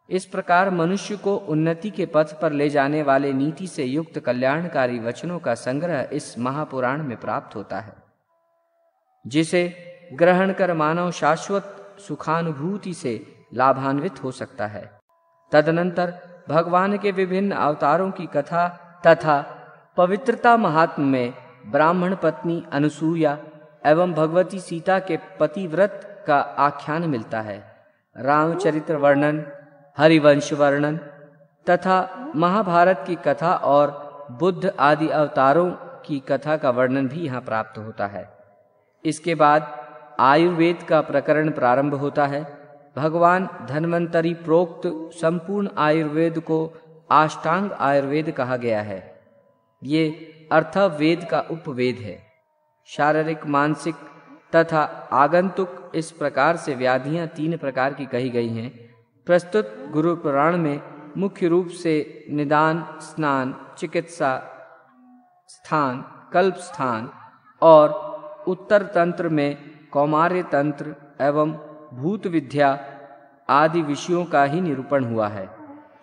इस प्रकार मनुष्य को उन्नति के पथ पर ले जाने वाले नीति से युक्त कल्याणकारी वचनों का संग्रह इस महापुराण में प्राप्त होता है, जिसे ग्रहण कर मानव शाश्वत सुखानुभूति से लाभान्वित हो सकता है। तदनंतर भगवान के विभिन्न अवतारों की कथा तथा पवित्रता महात्म्य में ब्राह्मण पत्नी अनुसूया एवं भगवती सीता के पतिव्रत का आख्यान मिलता है। रामचरित्र वर्णन, हरिवंश वर्णन तथा महाभारत की कथा और बुद्ध आदि अवतारों की कथा का वर्णन भी यहाँ प्राप्त होता है। इसके बाद आयुर्वेद का प्रकरण प्रारंभ होता है। भगवान धन्वंतरि प्रोक्त संपूर्ण आयुर्वेद को अष्टांग आयुर्वेद कहा गया है। ये अर्थवेद का उपवेद है। शारीरिक, मानसिक तथा आगंतुक इस प्रकार से व्याधियां 3 प्रकार की कही गई हैं। प्रस्तुत गुरु पुराण में मुख्य रूप से निदान, स्नान, चिकित्सा स्थान, कल्प स्थान और उत्तर तंत्र में कौमार्य तंत्र एवं भूत विद्या आदि विषयों का ही निरूपण हुआ है।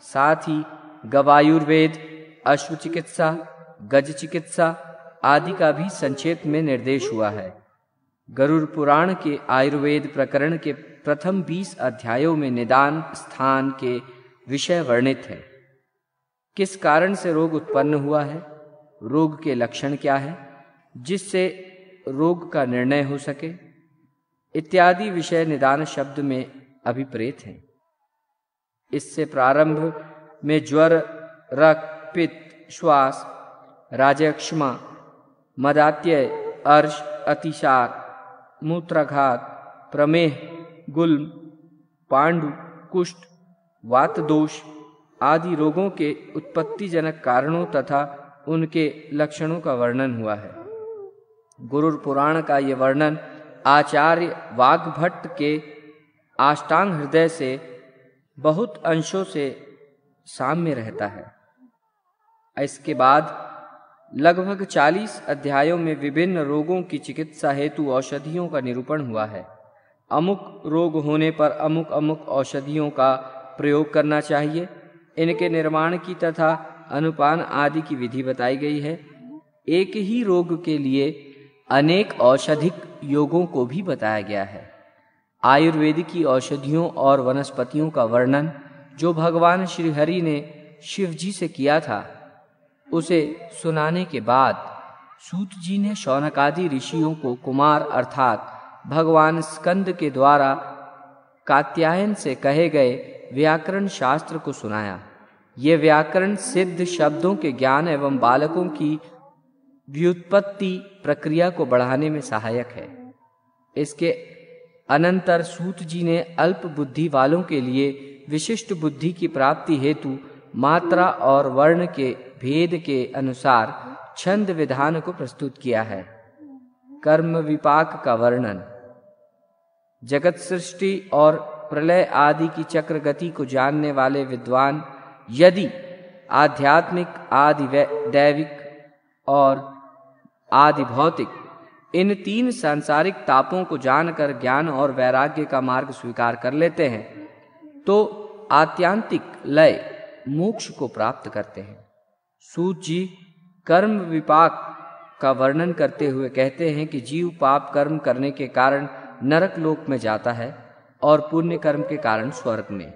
साथ ही गवायुर्वेद, अश्व चिकित्सा, गज चिकित्सा आदि का भी संक्षेप में निर्देश हुआ है। गरुड़ पुराण के आयुर्वेद प्रकरण के प्रथम 20 अध्यायों में निदान स्थान के विषय वर्णित है। किस कारण से रोग उत्पन्न हुआ है, रोग के लक्षण क्या है, जिससे रोग का निर्णय हो सके, इत्यादि विषय निदान शब्द में अभिप्रेत हैं। इससे प्रारंभ में ज्वर, रक्त, पित्त, श्वास, राजयक्ष्मा, मदात्यय, अर्श, अतिसार, मूत्राघात, प्रमेह, गुल्म, पांडु, कुष्ठ, वात दोष आदि रोगों के उत्पत्तिजनक कारणों तथा उनके लक्षणों का वर्णन हुआ है। गरुड़ पुराण का ये वर्णन आचार्य वाग्भट्ट के अष्टांग हृदय से बहुत अंशों से साम्य रहता है। इसके बाद लगभग 40 अध्यायों में विभिन्न रोगों की चिकित्सा हेतु औषधियों का निरूपण हुआ है। अमुक रोग होने पर अमुक अमुक औषधियों का प्रयोग करना चाहिए। इनके निर्माण की तथा अनुपान आदि की विधि बताई गई है। एक ही रोग के लिए अनेक औषधिक योगों को भी बताया गया है। आयुर्वेद की औषधियों और वनस्पतियों का वर्णन जो भगवान श्री हरि ने शिव जी से किया था, उसे सुनाने के बाद सूत जी ने शौनकादि ऋषियों को कुमार अर्थात भगवान स्कंद के द्वारा कात्यायन से कहे गए व्याकरण शास्त्र को सुनाया। ये व्याकरण सिद्ध शब्दों के ज्ञान एवं बालकों की व्युत्पत्ति प्रक्रिया को बढ़ाने में सहायक है। इसके अनंतर सूत जी ने अल्प बुद्धि वालों के लिए विशिष्ट बुद्धि की प्राप्ति हेतु मात्रा और वर्ण के भेद के अनुसार छंद विधान को प्रस्तुत किया है। कर्म विपाक का वर्णन, जगत सृष्टि और प्रलय आदि की चक्र गति को जानने वाले विद्वान यदि आध्यात्मिक, आदि दैविक और आदि भौतिक इन 3 सांसारिक तापों को जानकर ज्ञान और वैराग्य का मार्ग स्वीकार कर लेते हैं तो आत्यांतिक लय मोक्ष को प्राप्त करते हैं। सूत जी कर्म विपाक का वर्णन करते हुए कहते हैं कि जीव पाप कर्म करने के कारण नरक लोक में जाता है और पुण्य कर्म के कारण स्वर्ग में।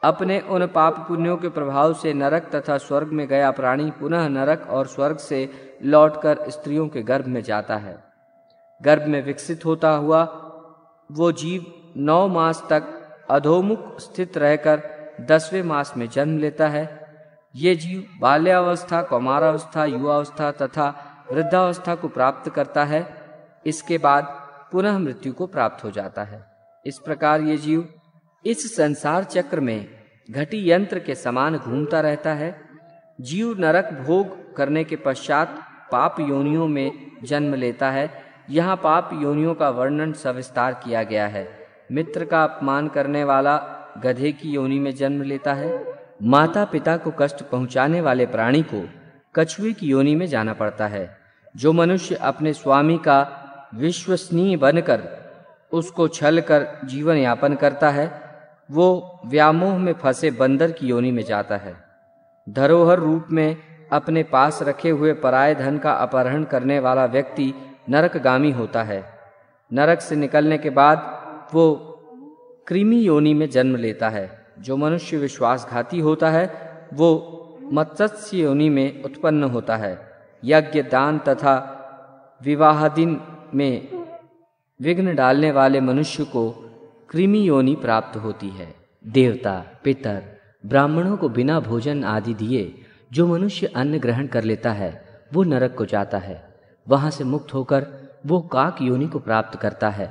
अपने उन पाप पुण्यों के प्रभाव से नरक तथा स्वर्ग में गया प्राणी पुनः नरक और स्वर्ग से लौटकर स्त्रियों के गर्भ में जाता है। गर्भ में विकसित होता हुआ वो जीव 9 मास तक अधोमुख स्थित रहकर 10वें मास में जन्म लेता है। ये जीव बाल्यावस्था, कौमारावस्था, युवावस्था तथा वृद्धावस्था को प्राप्त करता है। इसके बाद पुनः मृत्यु को प्राप्त हो जाता है। इस प्रकार ये जीव इस संसार चक्र में घटी यंत्र के समान घूमता रहता है। जीव नरक भोग करने के पश्चात पाप योनियों में जन्म लेता है। यहाँ पाप योनियों का वर्णन सविस्तार किया गया है। मित्र का अपमान करने वाला गधे की योनि में जन्म लेता है। माता पिता को कष्ट पहुँचाने वाले प्राणी को कछुए की योनि में जाना पड़ता है। जो मनुष्य अपने स्वामी का विश्वसनीय बनकर उसको छल कर जीवन यापन करता है वो व्यामोह में फंसे बंदर की योनि में जाता है। धरोहर रूप में अपने पास रखे हुए पराये धन का अपहरण करने वाला व्यक्ति नरकगामी होता है। नरक से निकलने के बाद वो कृमि योनि में जन्म लेता है। जो मनुष्य विश्वासघाती होता है वो मत्स्य योनि में उत्पन्न होता है। यज्ञ, दान तथा विवाहादि में विघ्न डालने वाले मनुष्य को कृमि योनि प्राप्त होती है। देवता, पितर, ब्राह्मणों को बिना भोजन आदि दिए जो मनुष्य अन्न ग्रहण कर लेता है वो नरक को जाता है। वहां से मुक्त होकर वो काक योनि को प्राप्त करता है।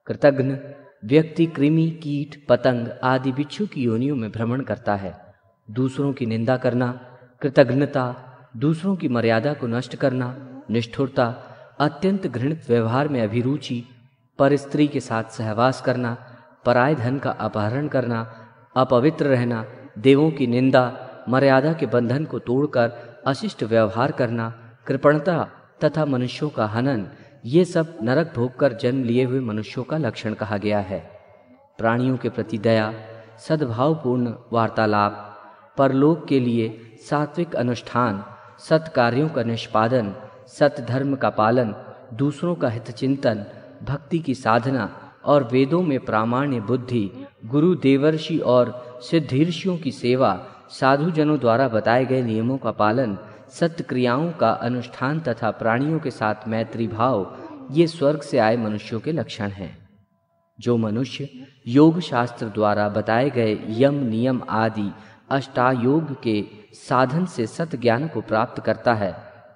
कृतघ्न व्यक्ति कृमि, कीट, पतंग आदि बिच्छू की योनियों में भ्रमण करता है। दूसरों की निंदा करना कृतघ्नता, दूसरों की मर्यादा को नष्ट करना, निष्ठुरता, अत्यंत घृणित व्यवहार में अभिरुचि, पर स्त्री के साथ सहवास करना, पराय धन का अपहरण करना, अपवित्र रहना, देवों की निंदा, मर्यादा के बंधन को तोड़कर अशिष्ट व्यवहार करना, कृपणता तथा मनुष्यों का हनन, ये सब नरक भोगकर जन्म लिए हुए मनुष्यों का लक्षण कहा गया है। प्राणियों के प्रति दया, सद्भावपूर्ण वार्तालाप, परलोक के लिए सात्विक अनुष्ठान, सत्कार्यों का निष्पादन, सत्धर्म का पालन, दूसरों का हित चिंतन, भक्ति की साधना और वेदों में प्रामाण्य बुद्धि, गुरु देवर्षि और सिद्धीर्षियों की सेवा, साधुजनों द्वारा बताए गए नियमों का पालन, सत्य क्रियाओं का अनुष्ठान तथा प्राणियों के साथ मैत्री भाव, ये स्वर्ग से आए मनुष्यों के लक्षण हैं। जो मनुष्य योग शास्त्र द्वारा बताए गए यम नियम आदि अष्टायोग के साधन से सत ज्ञान को प्राप्त करता है,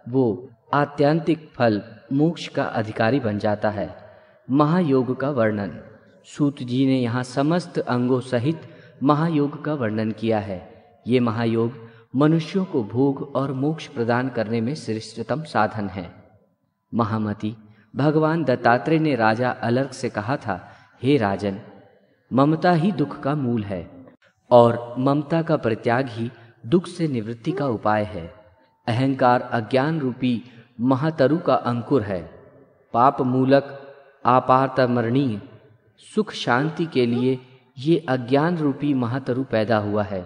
वो आत्यंतिक फल मोक्ष का अधिकारी बन जाता है। महायोग का वर्णन। सूत जी ने यहाँ समस्त अंगों सहित महायोग का वर्णन किया है। ये महायोग मनुष्यों को भोग और मोक्ष प्रदान करने में श्रेष्ठतम साधन है। महामति, भगवान दत्तात्रेय ने राजा अलर्क से कहा था, हे राजन, ममता ही दुख का मूल है और ममता का परित्याग ही दुख से निवृत्ति का उपाय है। अहंकार अज्ञान रूपी महातरु का अंकुर है। पाप मूलक आपातमरणीय सुख शांति के लिए ये अज्ञान रूपी महातरु पैदा हुआ है।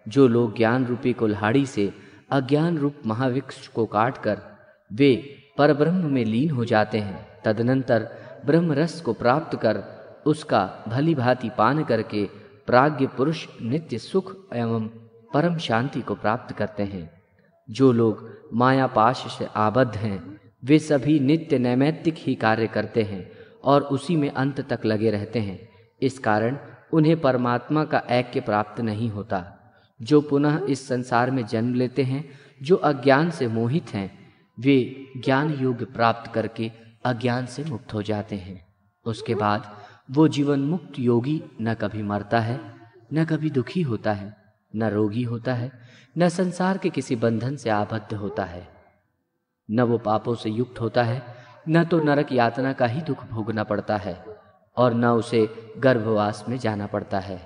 जो लोग ज्ञान रूपी कुल्हाड़ी से अज्ञान रूप महावृक्ष को काटकर वे परब्रह्म में लीन हो जाते हैं, तदनंतर ब्रह्म रस को प्राप्त कर उसका भली भांति पान करके प्राज्ञ पुरुष नित्य सुख एवं परम शांति को प्राप्त करते हैं। जो लोग माया पाश से आबद्ध हैं, वे सभी नित्य नैमित्तिक ही कार्य करते हैं और उसी में अंत तक लगे रहते हैं। इस कारण उन्हें परमात्मा का ऐक्य प्राप्त नहीं होता। जो पुनः इस संसार में जन्म लेते हैं, जो अज्ञान से मोहित हैं, वे ज्ञान योग प्राप्त करके अज्ञान से मुक्त हो जाते हैं। उसके बाद वो जीवन मुक्त योगी न कभी मरता है, न कभी दुखी होता है, न रोगी होता है, न संसार के किसी बंधन से आबद्ध होता है, न वो पापों से युक्त होता है, न तो नरक यातना का ही दुख भोगना पड़ता है और न उसे गर्भवास में जाना पड़ता है।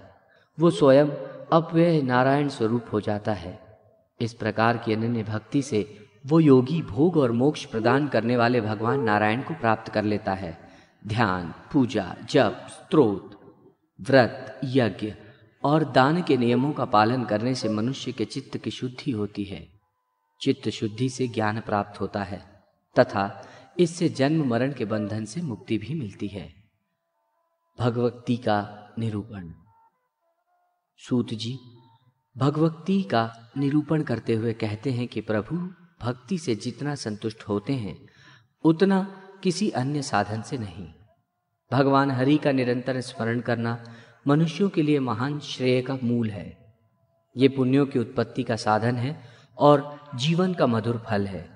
वो स्वयं अपव्यय नारायण स्वरूप हो जाता है। इस प्रकार की अनन्य भक्ति से वो योगी भोग और मोक्ष प्रदान करने वाले भगवान नारायण को प्राप्त कर लेता है। ध्यान, पूजा, जप, स्तोत्र, व्रत, यज्ञ और दान के नियमों का पालन करने से मनुष्य के चित्त की शुद्धि होती है। चित्त शुद्धि से ज्ञान प्राप्त होता है तथा इससे जन्म मरण के बंधन से मुक्ति भी मिलती है। भगवती का निरूपण। सूत जी भगवती का निरूपण करते हुए कहते हैं कि प्रभु भक्ति से जितना संतुष्ट होते हैं उतना किसी अन्य साधन से नहीं। भगवान हरि का निरंतर स्मरण करना मनुष्यों के लिए महान श्रेय का मूल है। ये पुण्यों की उत्पत्ति का साधन है और जीवन का मधुर फल है।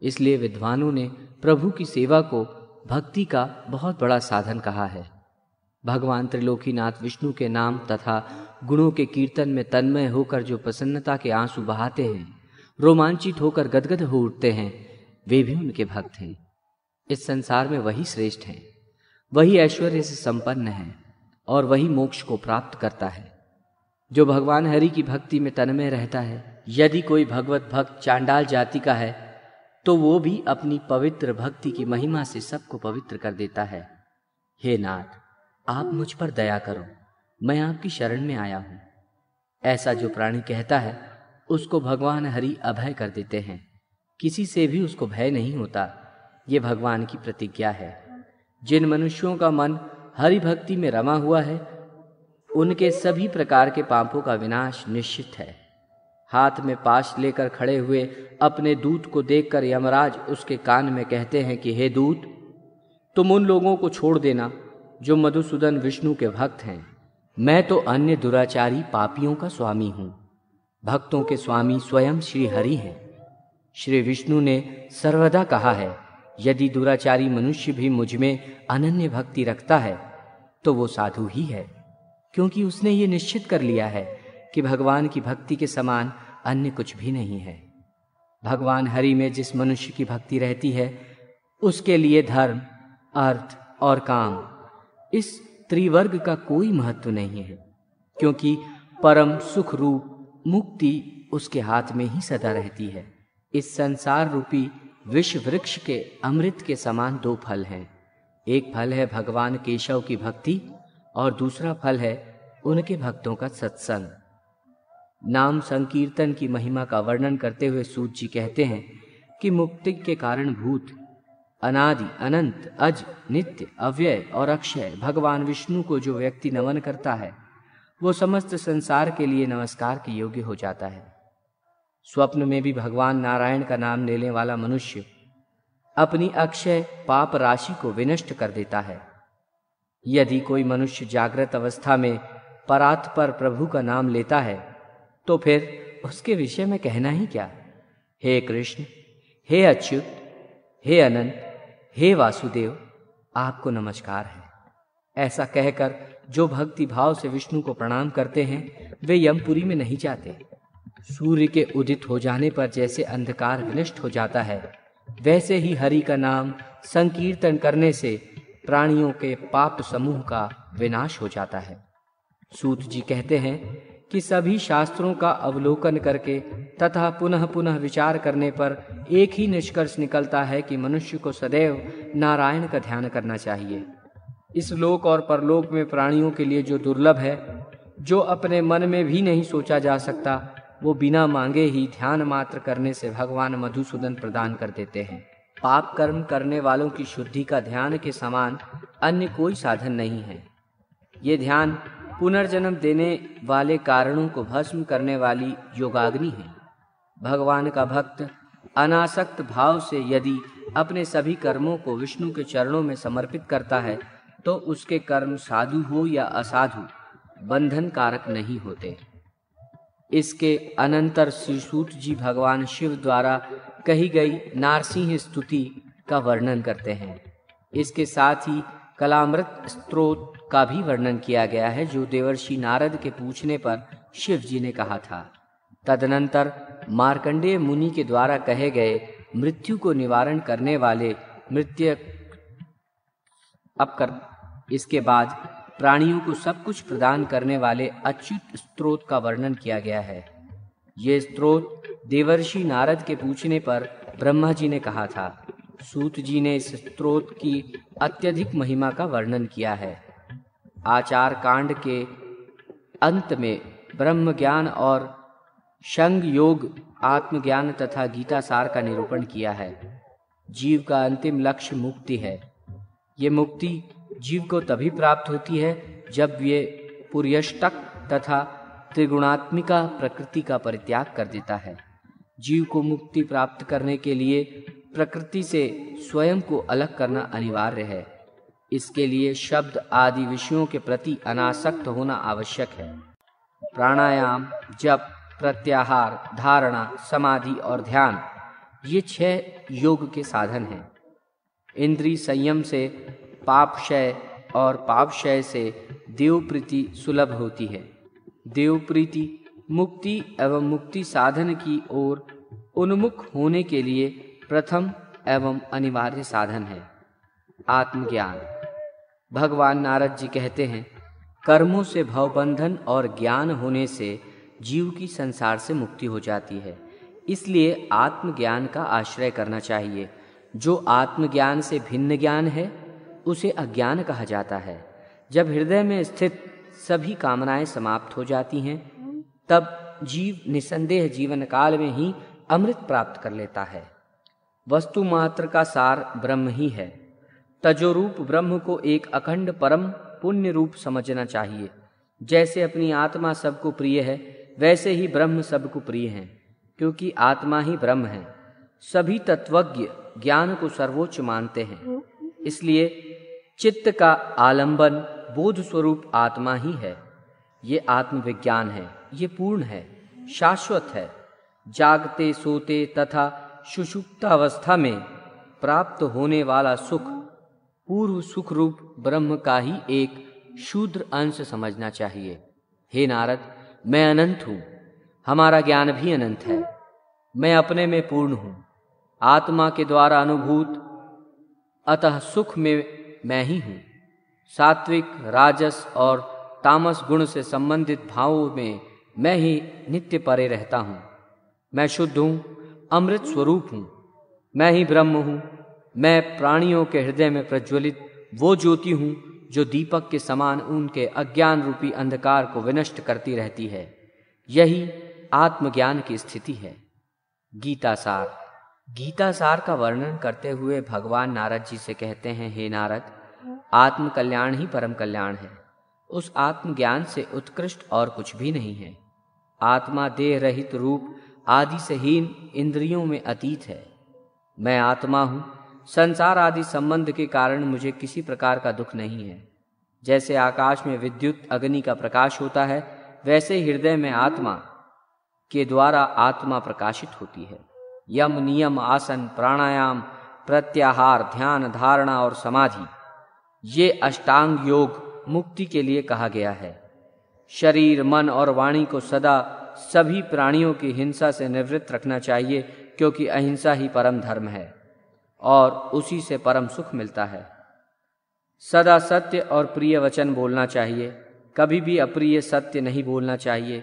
इसलिए विद्वानों ने प्रभु की सेवा को भक्ति का बहुत बड़ा साधन कहा है। भगवान त्रिलोकीनाथ विष्णु के नाम तथा गुणों के कीर्तन में तन्मय होकर जो प्रसन्नता के आंसू बहाते हैं, रोमांचित होकर गदगद हो उठते हैं, वे भी उनके भक्त हैं। इस संसार में वही श्रेष्ठ हैं, वही ऐश्वर्य से संपन्न है और वही मोक्ष को प्राप्त करता है। जो भगवान हरि की भक्ति में तन्मय रहता है, यदि कोई भगवत भक्त चांडाल जाति का है तो वो भी अपनी पवित्र भक्ति की महिमा से सबको पवित्र कर देता है। हे नाथ, आप मुझ पर दया करो, मैं आपकी शरण में आया हूं। ऐसा जो प्राणी कहता है उसको भगवान हरि अभय कर देते हैं। किसी से भी उसको भय नहीं होता। ये भगवान की प्रतिज्ञा है। जिन मनुष्यों का मन हरि भक्ति में रमा हुआ है उनके सभी प्रकार के पापों का विनाश निश्चित है। हाथ में पाश लेकर खड़े हुए अपने दूत को देखकर यमराज उसके कान में कहते हैं कि हे दूत, तुम उन लोगों को छोड़ देना जो मधुसूदन विष्णु के भक्त हैं। मैं तो अन्य दुराचारी पापियों का स्वामी हूं। भक्तों के स्वामी स्वयं श्री हरि हैं। श्री विष्णु ने सर्वदा कहा है, यदि दुराचारी मनुष्य भी मुझ में अनन्य भक्ति रखता है तो वो साधु ही है, क्योंकि उसने ये निश्चित कर लिया है कि भगवान की भक्ति के समान अन्य कुछ भी नहीं है। भगवान हरि में जिस मनुष्य की भक्ति रहती है उसके लिए धर्म, अर्थ और काम, इस त्रिवर्ग का कोई महत्व नहीं है, क्योंकि परम सुख रूप मुक्ति उसके हाथ में ही सदा रहती है। इस संसार रूपी विष वृक्ष के अमृत के समान दो फल हैं। एक फल है भगवान केशव की भक्ति और दूसरा फल है उनके भक्तों का सत्संग। नाम संकीर्तन की महिमा का वर्णन करते हुए सूत जी कहते हैं कि मुक्ति के कारण भूत, अनादि, अनंत, अज, नित्य, अव्यय और अक्षय भगवान विष्णु को जो व्यक्ति नमन करता है वो समस्त संसार के लिए नमस्कार के योग्य हो जाता है। स्वप्न में भी भगवान नारायण का नाम लेने वाला मनुष्य अपनी अक्षय पाप राशि को विनष्ट कर देता है। यदि कोई मनुष्य जागृत अवस्था में परात्पर प्रभु का नाम लेता है तो फिर उसके विषय में कहना ही क्या। हे कृष्ण, हे अच्युत, हे अनंत, हे वासुदेव, आपको नमस्कार है। ऐसा कहकर जो भक्ति भाव से विष्णु को प्रणाम करते हैं वे यमपुरी में नहीं जाते। सूर्य के उदित हो जाने पर जैसे अंधकार विनष्ट हो जाता है, वैसे ही हरि का नाम संकीर्तन करने से प्राणियों के पाप समूह का विनाश हो जाता है। सूत जी कहते हैं कि सभी शास्त्रों का अवलोकन करके तथा पुनः पुनः विचार करने पर एक ही निष्कर्ष निकलता है कि मनुष्य को सदैव नारायण का ध्यान करना चाहिए। इस लोक और परलोक में प्राणियों के लिए जो दुर्लभ है, जो अपने मन में भी नहीं सोचा जा सकता, वो बिना मांगे ही ध्यान मात्र करने से भगवान मधुसूदन प्रदान कर देते हैं। पाप कर्म करने वालों की शुद्धि का ध्यान के समान अन्य कोई साधन नहीं है। ये ध्यान पुनर्जन्म देने वाले कारणों को भस्म करने वाली योगाग्नि है। भगवान का भक्त अनासक्त भाव से यदि अपने सभी कर्मों को विष्णु के चरणों में समर्पित करता है तो उसके कर्म साधु हो या असाधु बंधन कारक नहीं होते। इसके अनंतर श्री सूत जी भगवान शिव द्वारा कही गई नारसिंह स्तुति का वर्णन करते हैं। इसके साथ ही कलामृत स्तोत्र का भी वर्णन किया गया है, जो देवर्षि नारद के पूछने पर शिव जी ने कहा था। तदनंतर मार्कंडेय मुनि के द्वारा कहे गए मृत्यु को निवारण करने वाले इसके बाद प्राणियों को सब कुछ प्रदान करने वाले अच्युत स्तोत्र का वर्णन किया गया है। ये स्तोत्र देवर्षि नारद के पूछने पर ब्रह्मा जी ने कहा था। सूत जी ने इस स्तोत्र की अत्यधिक महिमा का वर्णन किया है। आचार कांड के अंत में ब्रह्म ज्ञान और शंग योग, आत्मज्ञान तथा गीता सार का निरूपण किया है। जीव का अंतिम लक्ष्य मुक्ति है। ये मुक्ति जीव को तभी प्राप्त होती है जब ये पुर्यष्टक तथा त्रिगुणात्मिका प्रकृति का परित्याग कर देता है। जीव को मुक्ति प्राप्त करने के लिए प्रकृति से स्वयं को अलग करना अनिवार्य है। इसके लिए शब्द आदि विषयों के प्रति अनासक्त होना आवश्यक है। प्राणायाम, जप, प्रत्याहार, धारणा, समाधि और ध्यान ये 6 योग के साधन हैं। इंद्रिय संयम से पापक्षय और पापक्षय से देव प्रीति सुलभ होती है। देव प्रीति मुक्ति एवं मुक्ति साधन की ओर उन्मुख होने के लिए प्रथम एवं अनिवार्य साधन है। आत्मज्ञान। भगवान नारद जी कहते हैं, कर्मों से भवबंधन और ज्ञान होने से जीव की संसार से मुक्ति हो जाती है। इसलिए आत्मज्ञान का आश्रय करना चाहिए। जो आत्मज्ञान से भिन्न ज्ञान है उसे अज्ञान कहा जाता है। जब हृदय में स्थित सभी कामनाएं समाप्त हो जाती हैं तब जीव निसंदेह जीवन काल में ही अमृत प्राप्त कर लेता है। वस्तु मात्र का सार ब्रह्म ही है। तजोरूप ब्रह्म को एक अखंड परम पुण्य रूप समझना चाहिए। जैसे अपनी आत्मा सबको प्रिय है वैसे ही ब्रह्म सबको प्रिय है, क्योंकि आत्मा ही ब्रह्म है। सभी तत्वज्ञ ज्ञान को सर्वोच्च मानते हैं। इसलिए चित्त का आलंबन बोध स्वरूप आत्मा ही है। ये आत्मविज्ञान है, ये पूर्ण है, शाश्वत है। जागते, सोते तथा सुषुप्तावस्था में प्राप्त होने वाला सुख पूर्व सुख रूप ब्रह्म का ही एक शूद्र अंश समझना चाहिए। हे नारद, मैं अनंत हूँ, हमारा ज्ञान भी अनंत है। मैं अपने में पूर्ण हूँ, आत्मा के द्वारा अनुभूत, अतः सुख में मैं ही हूँ। सात्विक, राजस और तामस गुण से संबंधित भावों में मैं ही नित्य परे रहता हूँ। मैं शुद्ध हूँ, अमृत स्वरूप हूँ, मैं ही ब्रह्म हूँ। मैं प्राणियों के हृदय में प्रज्वलित वो ज्योति हूँ जो दीपक के समान उनके अज्ञान रूपी अंधकार को विनष्ट करती रहती है। यही आत्मज्ञान की स्थिति है। गीता सार। गीता सार का वर्णन करते हुए भगवान नारद जी से कहते हैं, हे नारद, आत्म कल्याण ही परम कल्याण है। उस आत्मज्ञान से उत्कृष्ट और कुछ भी नहीं है। आत्मा देह रहित, रूप आदि से हीन, इंद्रियों में अतीत है। मैं आत्मा हूँ। संसार आदि संबंध के कारण मुझे किसी प्रकार का दुख नहीं है। जैसे आकाश में विद्युत अग्नि का प्रकाश होता है, वैसे हृदय में आत्मा के द्वारा आत्मा प्रकाशित होती है। यम, नियम, आसन, प्राणायाम, प्रत्याहार, ध्यान, धारणा और समाधि, ये अष्टांग योग मुक्ति के लिए कहा गया है। शरीर, मन और वाणी को सदा सभी प्राणियों की हिंसा से निवृत्त रखना चाहिए, क्योंकि अहिंसा ही परम धर्म है और उसी से परम सुख मिलता है। सदा सत्य और प्रिय वचन बोलना चाहिए, कभी भी अप्रिय सत्य नहीं बोलना चाहिए।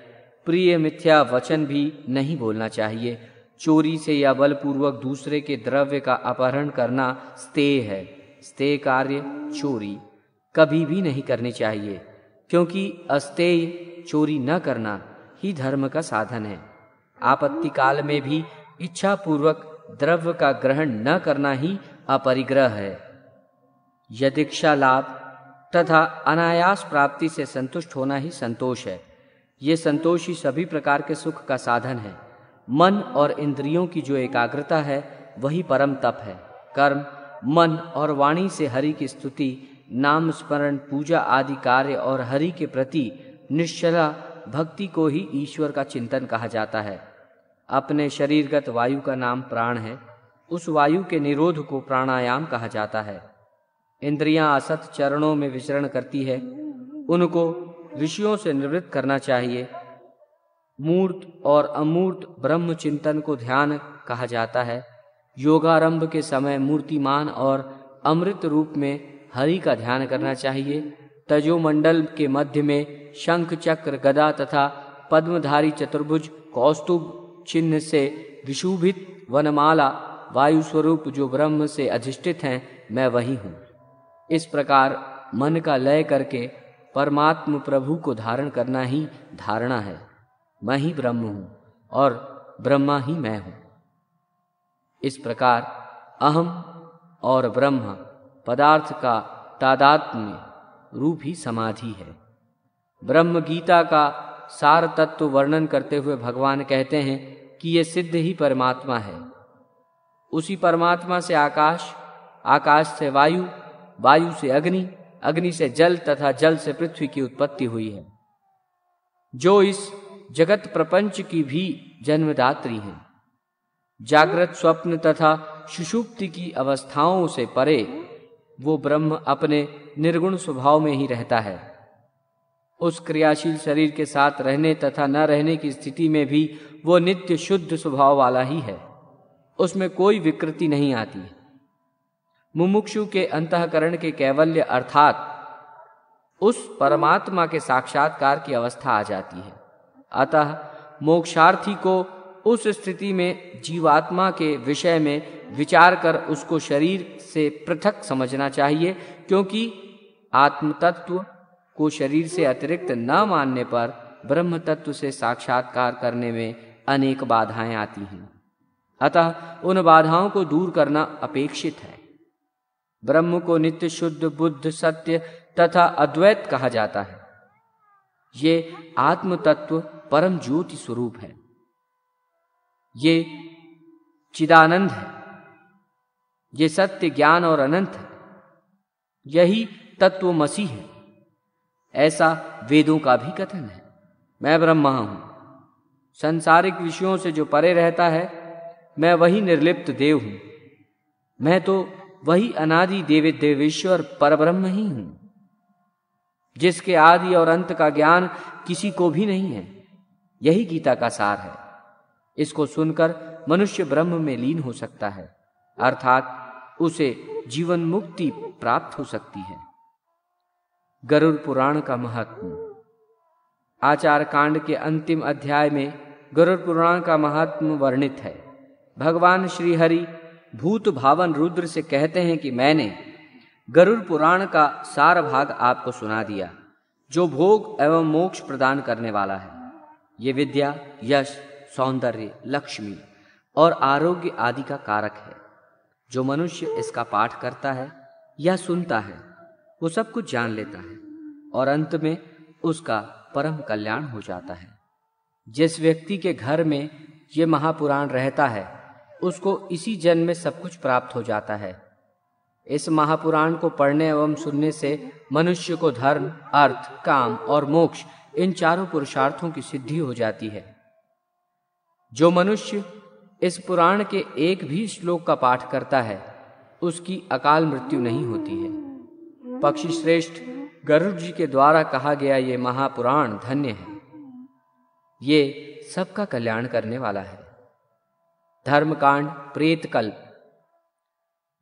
प्रिय मिथ्या वचन भी नहीं बोलना चाहिए। चोरी से या बलपूर्वक दूसरे के द्रव्य का अपहरण करना स्तेय है। स्तेय कार्य चोरी कभी भी नहीं करनी चाहिए, क्योंकि अस्तेय चोरी न करना ही धर्म का साधन है। आपत्ति काल में भी इच्छा पूर्वक द्रव्य का ग्रहण न करना ही अपरिग्रह है। यदीक्षा लाभ तथा अनायास प्राप्ति से संतुष्ट होना ही संतोष है। ये संतोष ही सभी प्रकार के सुख का साधन है। मन और इंद्रियों की जो एकाग्रता है, वही परम तप है। कर्म, मन और वाणी से हरि की स्तुति, नाम स्मरण, पूजा आदि कार्य और हरि के प्रति निश्चला भक्ति को ही ईश्वर का चिंतन कहा जाता है। अपने शरीरगत वायु का नाम प्राण है। उस वायु के निरोध को प्राणायाम कहा जाता है। इंद्रियां असत चरणों में विचरण करती है, उनको विषयों से निवृत्त करना चाहिए। मूर्त और अमूर्त ब्रह्म चिंतन को ध्यान कहा जाता है। योगारंभ के समय मूर्तिमान और अमृत रूप में हरि का ध्यान करना चाहिए। तजोमंडल के मध्य में शंख, चक्र, गदा तथा पद्मधारी चतुर्भुज कौस्तुभ चिन्ह से विशुभित वनमाला वायु स्वरूप जो ब्रह्म से अधिष्ठित हैं, मैं वही हूँ। इस प्रकार मन का लय करके परमात्म प्रभु को धारण करना ही धारणा है। मैं ही ब्रह्म हूँ और ब्रह्मा ही मैं हूँ। इस प्रकार अहम और ब्रह्म पदार्थ का तादात्म्य रूप ही समाधि है। ब्रह्म गीता का सार तत्व वर्णन करते हुए भगवान कहते हैं कि ये सिद्ध ही परमात्मा है। उसी परमात्मा से आकाश, आकाश से वायु, वायु से अग्नि, अग्नि से जल तथा जल से पृथ्वी की उत्पत्ति हुई है, जो इस जगत प्रपंच की भी जन्मदात्री हैं। जागृत, स्वप्न तथा सुषुप्ति की अवस्थाओं से परे वो ब्रह्म अपने निर्गुण स्वभाव में ही रहता है। उस क्रियाशील शरीर के साथ रहने तथा न रहने की स्थिति में भी वो नित्य शुद्ध स्वभाव वाला ही है। उसमें कोई विकृति नहीं आती। मुमुक्षु के अंतःकरण के कैवल्य अर्थात उस परमात्मा के साक्षात्कार की अवस्था आ जाती है। अतः मोक्षार्थी को उस स्थिति में जीवात्मा के विषय में विचार कर उसको शरीर से पृथक समझना चाहिए, क्योंकि आत्म तत्व को शरीर से अतिरिक्त न मानने पर ब्रह्म तत्व से साक्षात्कार करने में अनेक बाधाएं आती हैं। अतः उन बाधाओं को दूर करना अपेक्षित है। ब्रह्म को नित्य शुद्ध, बुद्ध, सत्य तथा अद्वैत कहा जाता है। ये आत्म तत्व परम ज्योति स्वरूप है। ये चिदानंद है। ये सत्य, ज्ञान और अनंत है। यही तत्वमसि है। ऐसा वेदों का भी कथन है। मैं ब्रह्मा हूं। सांसारिक विषयों से जो परे रहता है, मैं वही निर्लिप्त देव हूं। मैं तो वही अनादि देवेश्वर परब्रह्म ही हूं, जिसके आदि और अंत का ज्ञान किसी को भी नहीं है। यही गीता का सार है। इसको सुनकर मनुष्य ब्रह्म में लीन हो सकता है, अर्थात उसे जीवन मुक्ति प्राप्त हो सकती है। गरुड़ पुराण का महत्व। आचार कांड के अंतिम अध्याय में गरुड़ पुराण का महत्व वर्णित है। भगवान श्री हरि भूत भावन रुद्र से कहते हैं कि मैंने गरुड़ पुराण का सार भाग आपको सुना दिया, जो भोग एवं मोक्ष प्रदान करने वाला है। ये विद्या, यश, सौंदर्य, लक्ष्मी और आरोग्य आदि का कारक है। जो मनुष्य इसका पाठ करता है या सुनता है, वो सब कुछ जान लेता है और अंत में उसका परम कल्याण हो जाता है। जिस व्यक्ति के घर में ये महापुराण रहता है, उसको इसी जन्म में सब कुछ प्राप्त हो जाता है। इस महापुराण को पढ़ने एवं सुनने से मनुष्य को धर्म, अर्थ, काम और मोक्ष, इन चारों पुरुषार्थों की सिद्धि हो जाती है। जो मनुष्य इस पुराण के एक भी श्लोक का पाठ करता है, उसकी अकाल मृत्यु नहीं होती है। पक्षी श्रेष्ठ गरुड़ जी के द्वारा कहा गया ये महापुराण धन्य है। ये सबका कल्याण करने वाला है। धर्मकांड प्रेतकल्प।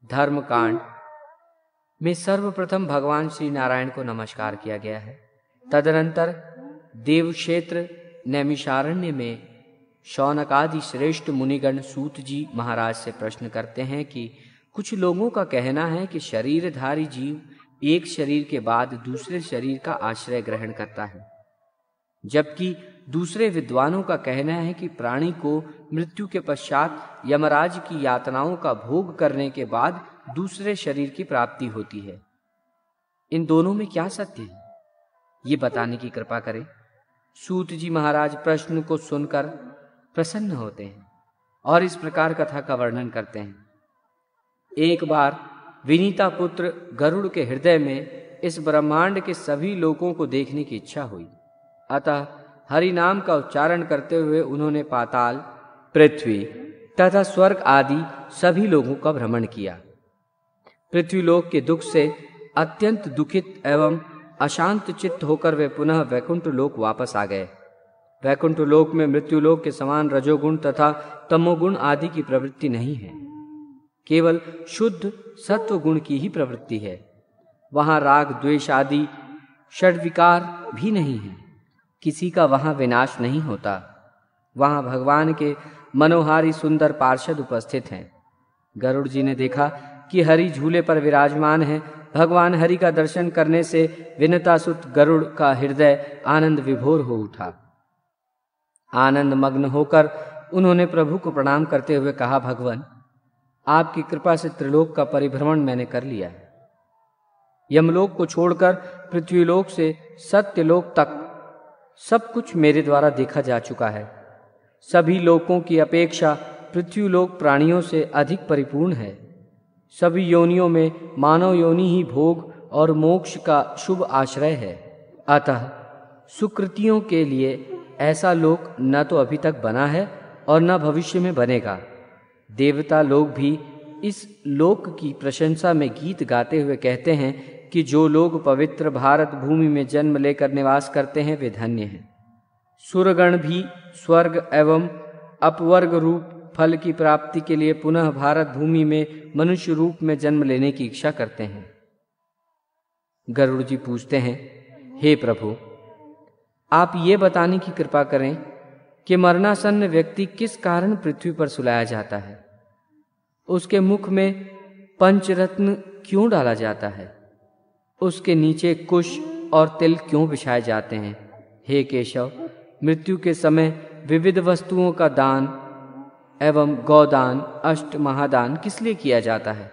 धर्मकांड में सर्वप्रथम भगवान श्री नारायण को नमस्कार किया गया है। तदनंतर देवक्षेत्र नैमिषारण्य में शौनक आदि श्रेष्ठ मुनिगण सूत जी महाराज से प्रश्न करते हैं कि कुछ लोगों का कहना है कि शरीरधारी जीव एक शरीर के बाद दूसरे शरीर का आश्रय ग्रहण करता है, जबकि दूसरे विद्वानों का कहना है कि प्राणी को मृत्यु के पश्चात यमराज की यातनाओं का भोग करने के बाद दूसरे शरीर की प्राप्ति होती है। इन दोनों में क्या सत्य है, ये बताने की कृपा करें। सूत जी महाराज प्रश्न को सुनकर प्रसन्न होते हैं और इस प्रकार कथा का वर्णन करते हैं। एक बार विनीता पुत्र गरुड़ के हृदय में इस ब्रह्मांड के सभी लोगों को देखने की इच्छा हुई। अतः हरि नाम का उच्चारण करते हुए उन्होंने पाताल, पृथ्वी तथा स्वर्ग आदि सभी लोगों का भ्रमण किया। पृथ्वीलोक के दुख से अत्यंत दुखित एवं अशांत चित्त होकर वे पुनः वैकुंठ लोक वापस आ गए। वैकुंठ लोक में मृत्युलोक के समान रजोगुण तथा तमोगुण आदि की प्रवृत्ति नहीं है, केवल शुद्ध सत्व गुण की ही प्रवृत्ति है। वहां राग, द्वेष आदि षड्विकार भी नहीं है। किसी का वहां विनाश नहीं होता। वहां भगवान के मनोहारी सुंदर पार्षद उपस्थित हैं। गरुड़ जी ने देखा कि हरि झूले पर विराजमान है। भगवान हरि का दर्शन करने से विनतासुत गरुड़ का हृदय आनंद विभोर हो उठा। आनंद मग्न होकर उन्होंने प्रभु को प्रणाम करते हुए कहा, भगवान, आपकी कृपा से त्रिलोक का परिभ्रमण मैंने कर लिया है। यमलोक को छोड़कर पृथ्वीलोक से सत्यलोक तक सब कुछ मेरे द्वारा देखा जा चुका है। सभी लोकों की अपेक्षा पृथ्वीलोक प्राणियों से अधिक परिपूर्ण है। सभी योनियों में मानव योनि ही भोग और मोक्ष का शुभ आश्रय है। अतः सुकृतियों के लिए ऐसा लोक न तो अभी तक बना है और न भविष्य में बनेगा। देवता लोग भी इस लोक की प्रशंसा में गीत गाते हुए कहते हैं कि जो लोग पवित्र भारत भूमि में जन्म लेकर निवास करते हैं वे धन्य हैं। सुरगण भी स्वर्ग एवं अपवर्ग रूप फल की प्राप्ति के लिए पुनः भारत भूमि में मनुष्य रूप में जन्म लेने की इच्छा करते हैं। गरुड़ जी पूछते हैं, हे प्रभु, आप ये बताने की कृपा करें कि मरणासन्न व्यक्ति किस कारण पृथ्वी पर सुलाया जाता है। उसके मुख में पंचरत्न क्यों डाला जाता है। उसके नीचे कुश और तिल क्यों बिछाए जाते हैं। हे केशव, मृत्यु के समय विविध वस्तुओं का दान एवं गौदान, अष्ट महादान किस लिए किया जाता है।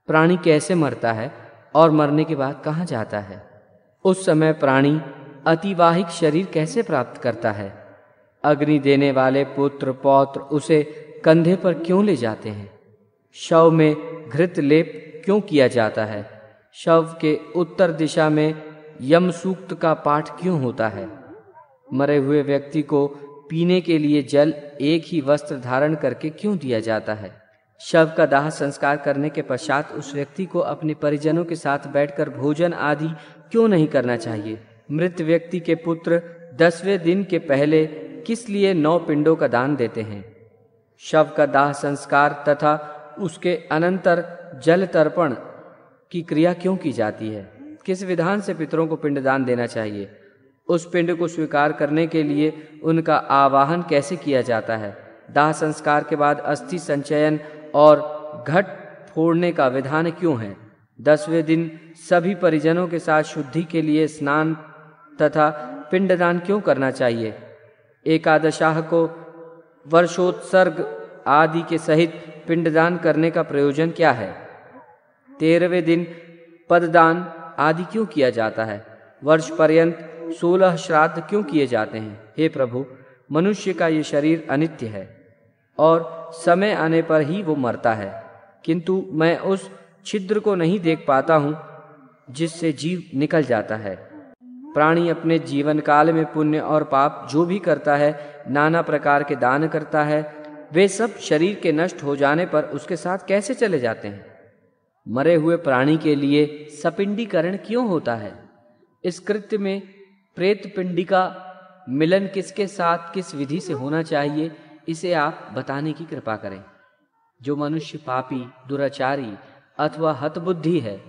प्राणी कैसे मरता है और मरने के बाद कहाँ जाता है। उस समय प्राणी अतिवाहिक शरीर कैसे प्राप्त करता है। अग्नि देने वाले पुत्र पौत्र उसे कंधे पर क्यों ले जाते हैं। शव में घृत लेप क्यों किया जाता है। शव के उत्तर दिशा में यम सूक्त का पाठ क्यों होता है। मरे हुए व्यक्ति को पीने के लिए जल एक ही वस्त्र धारण करके क्यों दिया जाता है। शव का दाह संस्कार करने के पश्चात उस व्यक्ति को अपने परिजनों के साथ बैठकर भोजन आदि क्यों नहीं करना चाहिए। मृत व्यक्ति के पुत्र 10वें दिन के पहले किस लिए 9 पिंडों का दान देते हैं। शव का दाह संस्कार तथा उसके अनंतर जल तर्पण की क्रिया क्यों की जाती है? किस विधान से पितरों को पिंडदान देना चाहिए? उस पिंड को स्वीकार करने के लिए उनका आवाहन कैसे किया जाता है? दाह संस्कार के बाद अस्थि संचयन और घट फोड़ने का विधान क्यों है? 10वें दिन सभी परिजनों के साथ शुद्धि के लिए स्नान तथा पिंडदान क्यों करना चाहिए? एकादशाह को वर्षोत्सर्ग आदि के सहित पिंडदान करने का प्रयोजन क्या है? 13वें दिन पददान आदि क्यों किया जाता है? वर्ष पर्यंत 16 श्राद्ध क्यों किए जाते हैं? हे प्रभु, मनुष्य का ये शरीर अनित्य है और समय आने पर ही वो मरता है, किंतु मैं उस छिद्र को नहीं देख पाता हूँ जिससे जीव निकल जाता है। प्राणी अपने जीवन काल में पुण्य और पाप जो भी करता है, नाना प्रकार के दान करता है, वे सब शरीर के नष्ट हो जाने पर उसके साथ कैसे चले जाते हैं? मरे हुए प्राणी के लिए सपिंडीकरण क्यों होता है? इस कृत्य में प्रेत पिंडी का मिलन किसके साथ किस विधि से होना चाहिए, इसे आप बताने की कृपा करें। जो मनुष्य पापी, दुराचारी अथवा हतबुद्धि है,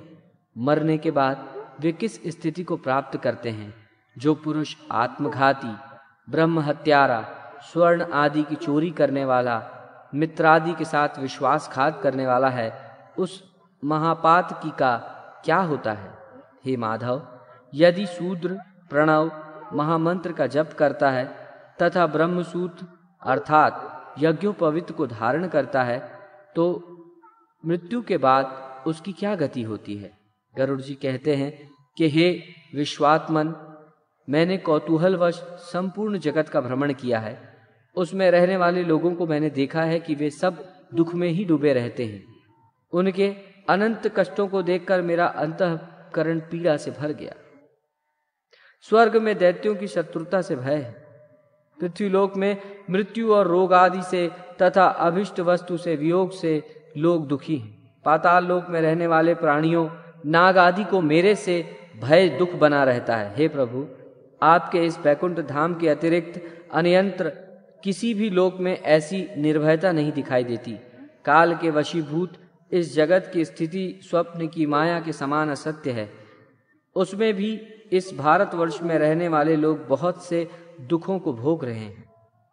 मरने के बाद वे किस स्थिति को प्राप्त करते हैं? जो पुरुष आत्मघाती, ब्रह्म हत्यारा, स्वर्ण आदि की चोरी करने वाला, मित्रादि के साथ विश्वासघात करने वाला है, उस महापातकी का क्या होता है? हे माधव, यदि शूद्र प्रणव महामंत्र का जप करता है तथा ब्रह्मसूत्र अर्थात यज्ञोपवीत को धारण करता है, तो मृत्यु के बाद उसकी क्या गति होती है? गरुड़ जी कहते हैं कि हे विश्वात्मन, मैंने कौतूहलवश संपूर्ण जगत का भ्रमण किया है। उसमें रहने वाले लोगों को मैंने देखा है कि वे सब दुख में ही डूबे रहते हैं। उनके अनंत कष्टों को देखकर मेरा अंतःकरण पीड़ा से भर गया। स्वर्ग में दैत्यों की शत्रुता से भय है, पृथ्वीलोक में मृत्यु और रोग आदि से तथा अभिष्ट वस्तु से वियोग से लोग दुखी हैं। पाताल लोक में रहने वाले प्राणियों, नाग आदि को मेरे से भय दुख बना रहता है। हे प्रभु, आपके इस वैकुंठ धाम के अतिरिक्त अन्यत्र किसी भी लोक में ऐसी निर्भयता नहीं दिखाई देती। काल के वशीभूत इस जगत की स्थिति स्वप्न की माया के समान असत्य है। उसमें भी इस भारतवर्ष में रहने वाले लोग बहुत से दुखों को भोग रहे हैं।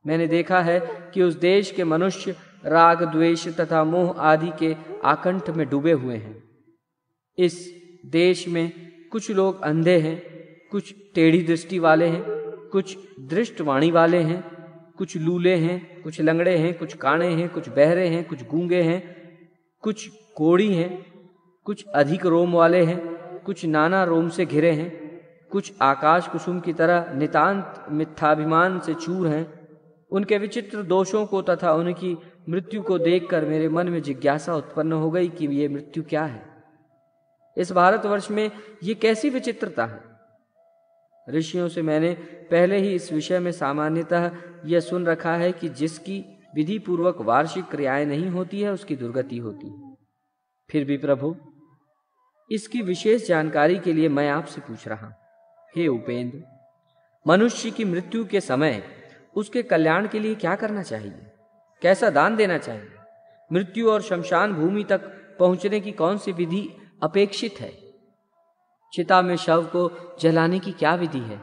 मैंने देखा है कि उस देश के मनुष्य राग, द्वेष तथा मोह आदि के आकंठ में डूबे हुए हैं। इस देश में कुछ लोग अंधे हैं, कुछ टेढ़ी दृष्टि वाले हैं, कुछ दृष्टवाणी वाले हैं, कुछ लूले हैं, कुछ लंगड़े हैं, कुछ काणे हैं, कुछ बहरे हैं, कुछ गूंगे हैं, कुछ कोढ़ी हैं, कुछ अधिक रोम वाले हैं, कुछ नाना रोम से घिरे हैं, कुछ आकाश कुसुम की तरह नितांत मिथ्याभिमान से चूर हैं। उनके विचित्र दोषों को तथा उनकी मृत्यु को देखकर मेरे मन में जिज्ञासा उत्पन्न हो गई कि ये मृत्यु क्या है? इस भारतवर्ष में ये कैसी विचित्रता है? ऋषियों से मैंने पहले ही इस विषय में सामान्यतः यह सुन रखा है कि जिसकी विधि पूर्वक वार्षिक क्रियाएं नहीं होती है, उसकी दुर्गति होती है। फिर भी प्रभु, इसकी विशेष जानकारी के लिए मैं आपसे पूछ रहा हूं। हे उपेंद्र, मनुष्य की मृत्यु के समय उसके कल्याण के लिए क्या करना चाहिए? कैसा दान देना चाहिए? मृत्यु और शमशान भूमि तक पहुंचने की कौन सी विधि अपेक्षित है? चिता में शव को जलाने की क्या विधि है?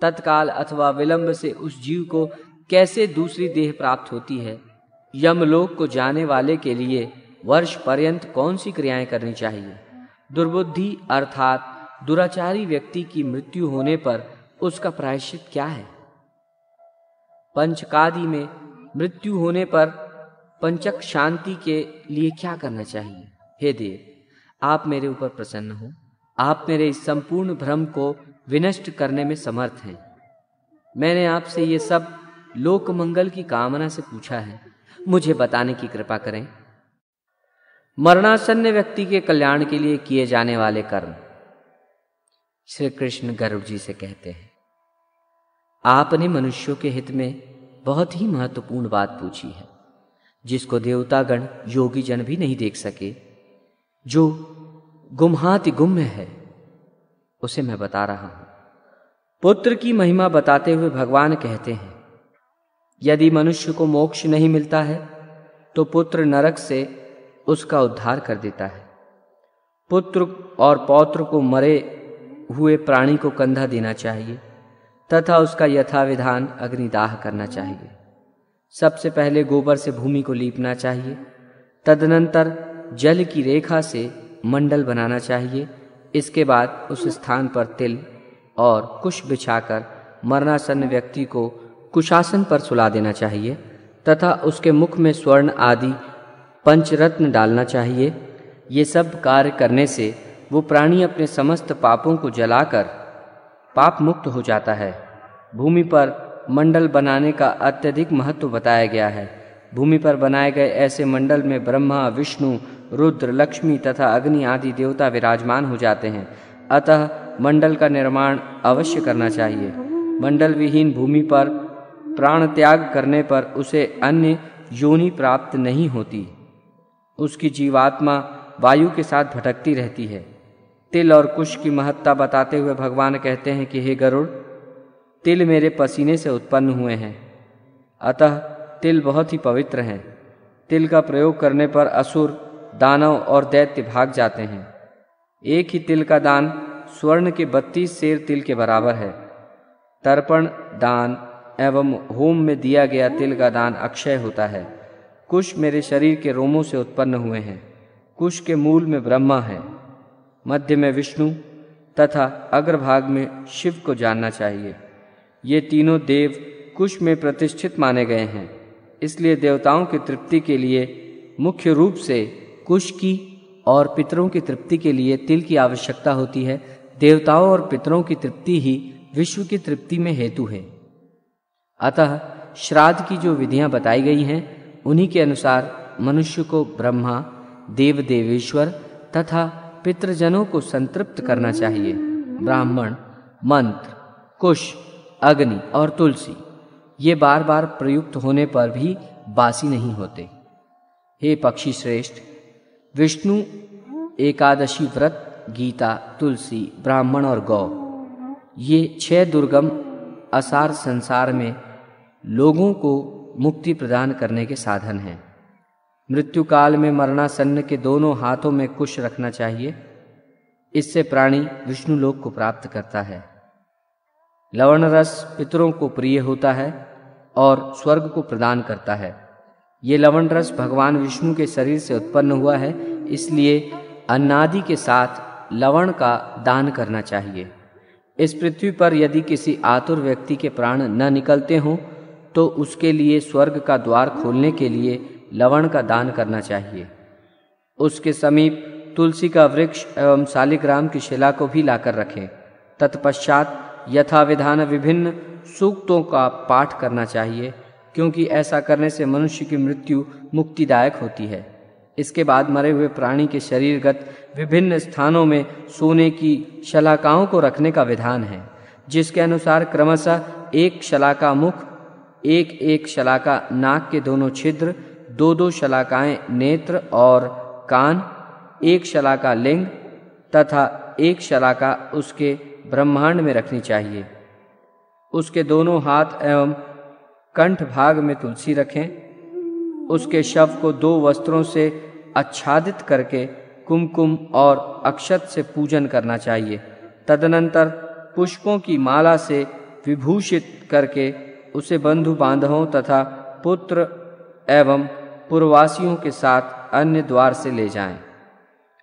तत्काल अथवा विलंब से उस जीव को कैसे दूसरी देह प्राप्त होती है? यमलोक को जाने वाले के लिए वर्ष पर्यंत कौन सी क्रियाएं करनी चाहिए? दुर्बुद्धि अर्थात दुराचारी व्यक्ति की मृत्यु होने पर उसका प्रायश्चित क्या है? पंचकादि में मृत्यु होने पर पंचक शांति के लिए क्या करना चाहिए? हे देव, आप मेरे ऊपर प्रसन्न हो। आप मेरे इस संपूर्ण भ्रम को विनष्ट करने में समर्थ हैं। मैंने आपसे ये सब लोक मंगल की कामना से पूछा है, मुझे बताने की कृपा करें। मरणासन्न व्यक्ति के कल्याण के लिए किए जाने वाले कर्म। श्री कृष्ण गरुड़ जी से कहते हैं, आपने मनुष्यों के हित में बहुत ही महत्वपूर्ण बात पूछी है, जिसको देवतागण योगी जन भी नहीं देख सके, जो गुम्हाति गुम्य है, उसे मैं बता रहा हूं। पुत्र की महिमा बताते हुए भगवान कहते हैं, यदि मनुष्य को मोक्ष नहीं मिलता है तो पुत्र नरक से उसका उद्धार कर देता है। पुत्र और पौत्र को मरे हुए प्राणी को कंधा देना चाहिए तथा उसका यथाविधान अग्निदाह करना चाहिए। सबसे पहले गोबर से भूमि को लीपना चाहिए, तदनंतर जल की रेखा से मंडल बनाना चाहिए। इसके बाद उस स्थान पर तिल और कुश बिछाकर मरणासन्न व्यक्ति को कुशासन पर सुला देना चाहिए तथा उसके मुख में स्वर्ण आदि पंचरत्न डालना चाहिए। ये सब कार्य करने से वो प्राणी अपने समस्त पापों को जलाकर पाप मुक्त हो जाता है। भूमि पर मंडल बनाने का अत्यधिक महत्व बताया गया है। भूमि पर बनाए गए ऐसे मंडल में ब्रह्मा, विष्णु, रुद्र, लक्ष्मी तथा अग्नि आदि देवता विराजमान हो जाते हैं। अतः मंडल का निर्माण अवश्य करना चाहिए। मंडल विहीन भूमि पर प्राण त्याग करने पर उसे अन्य योनि प्राप्त नहीं होती। उसकी जीवात्मा वायु के साथ भटकती रहती है। तिल और कुश की महत्ता बताते हुए भगवान कहते हैं कि हे गरुड़, तिल मेरे पसीने से उत्पन्न हुए हैं, अतः तिल बहुत ही पवित्र हैं। तिल का प्रयोग करने पर असुर, दानव और दैत्य भाग जाते हैं। एक ही तिल का दान स्वर्ण के 32 सेर तिल के बराबर है। तर्पण दान एवं होम में दिया गया तिल का दान अक्षय होता है। कुश मेरे शरीर के रोमों से उत्पन्न हुए हैं। कुश के मूल में ब्रह्मा है, मध्य में विष्णु तथा अग्रभाग में शिव को जानना चाहिए। ये तीनों देव कुश में प्रतिष्ठित माने गए हैं। इसलिए देवताओं की तृप्ति के लिए मुख्य रूप से कुश की और पितरों की तृप्ति के लिए तिल की आवश्यकता होती है। देवताओं और पितरों की तृप्ति ही विश्व की तृप्ति में हेतु है। अतः श्राद्ध की जो विधियां बताई गई हैं, उन्हीं के अनुसार मनुष्य को ब्रह्मा, देव देवेश्वर तथा पितृजनों को संतृप्त करना चाहिए। ब्राह्मण, मंत्र, कुश, अग्नि और तुलसी ये बार बार प्रयुक्त होने पर भी बासी नहीं होते। हे पक्षी श्रेष्ठ, विष्णु एकादशी व्रत, गीता, तुलसी, ब्राह्मण और गौ ये 6 दुर्गम असार संसार में लोगों को मुक्ति प्रदान करने के साधन हैं। मृत्यु काल में मरणासन्न के दोनों हाथों में कुश रखना चाहिए। इससे प्राणी विष्णु लोक को प्राप्त करता है। लवण रस पितरों को प्रिय होता है और स्वर्ग को प्रदान करता है। ये लवण रस भगवान विष्णु के शरीर से उत्पन्न हुआ है, इसलिए अन्नादि के साथ लवण का दान करना चाहिए। इस पृथ्वी पर यदि किसी आतुर व्यक्ति के प्राण न निकलते हों तो उसके लिए स्वर्ग का द्वार खोलने के लिए लवण का दान करना चाहिए। उसके समीप तुलसी का वृक्ष एवं शालिग्राम की शिला को भी लाकर रखें। तत्पश्चात यथाविधान विभिन्न सूक्तों का पाठ करना चाहिए, क्योंकि ऐसा करने से मनुष्य की मृत्यु मुक्तिदायक होती है। इसके बाद मरे हुए प्राणी के शरीरगत विभिन्न स्थानों में सोने की शलाकाओं को रखने का विधान है, जिसके अनुसार क्रमशः एक शलाका मुख, एक शलाका नाक के दोनों छिद्र, 2 शलाकाएं नेत्र और कान, 1 शलाका लिंग तथा 1 शलाका उसके ब्रह्मांड में रखनी चाहिए। उसके दोनों हाथ एवं कंठ भाग में तुलसी रखें। उसके शव को 2 वस्त्रों से आच्छादित करके कुमकुम और अक्षत से पूजन करना चाहिए। तदनंतर पुष्पों की माला से विभूषित करके उसे बंधु बांधवों तथा पुत्र एवं पुरवासियों के साथ अन्य द्वार से ले जाएं।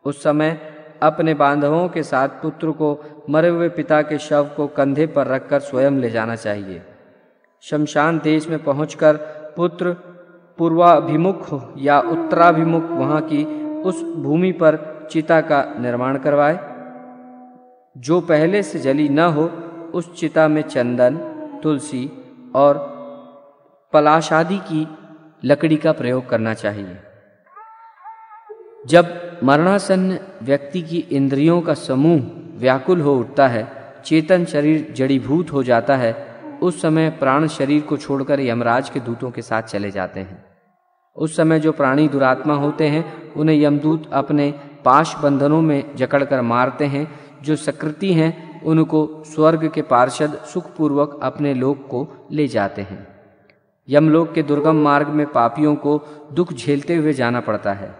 उस समय अपने बांधवों के साथ पुत्र को मरे हुए पिता के शव को कंधे पर रखकर स्वयं ले जाना चाहिए। शमशान देश में पहुंचकर पुत्र पूर्वाभिमुख या उत्तराभिमुख वहां की उस भूमि पर चिता का निर्माण करवाए। जो पहले से जली न हो, उस चिता में चंदन, तुलसी और पलाश आदि की लकड़ी का प्रयोग करना चाहिए। जब मरणासन्न व्यक्ति की इंद्रियों का समूह व्याकुल हो उठता है, चेतन शरीर जड़ीभूत हो जाता है, उस समय प्राण शरीर को छोड़कर यमराज के दूतों के साथ चले जाते हैं। उस समय जो प्राणी दुरात्मा होते हैं, उन्हें यमदूत अपने पाश बंधनों में जकड़कर मारते हैं। जो सकृति हैं, उनको स्वर्ग के पार्षद सुखपूर्वक अपने लोक को ले जाते हैं। यमलोक के दुर्गम मार्ग में पापियों को दुख झेलते हुए जाना पड़ता है।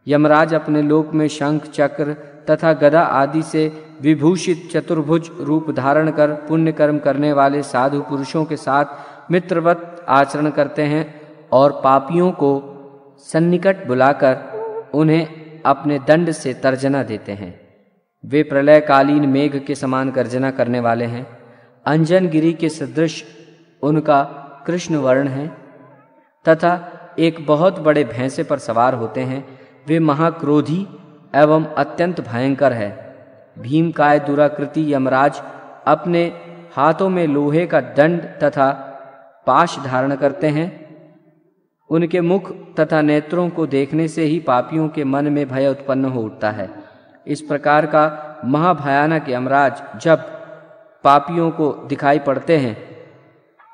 यमराज अपने लोक में शंख, चक्र तथा गदा आदि से विभूषित चतुर्भुज रूप धारण कर पुण्य कर्म करने वाले साधु पुरुषों के साथ मित्रवत आचरण करते हैं और पापियों को सन्निकट बुलाकर उन्हें अपने दंड से तर्जना देते हैं। वे प्रलयकालीन मेघ के समान गर्जना करने वाले हैं। अंजन गिरी के सदृश उनका कृष्ण वर्ण है तथा एक बहुत बड़े भैंसे पर सवार होते हैं। वे महाक्रोधी एवं अत्यंत भयंकर है। भीमकाय दुराकृति यमराज अपने हाथों में लोहे का दंड तथा पाश धारण करते हैं। उनके मुख तथा नेत्रों को देखने से ही पापियों के मन में भय उत्पन्न हो उठता है। इस प्रकार का महाभयानक यमराज जब पापियों को दिखाई पड़ते हैं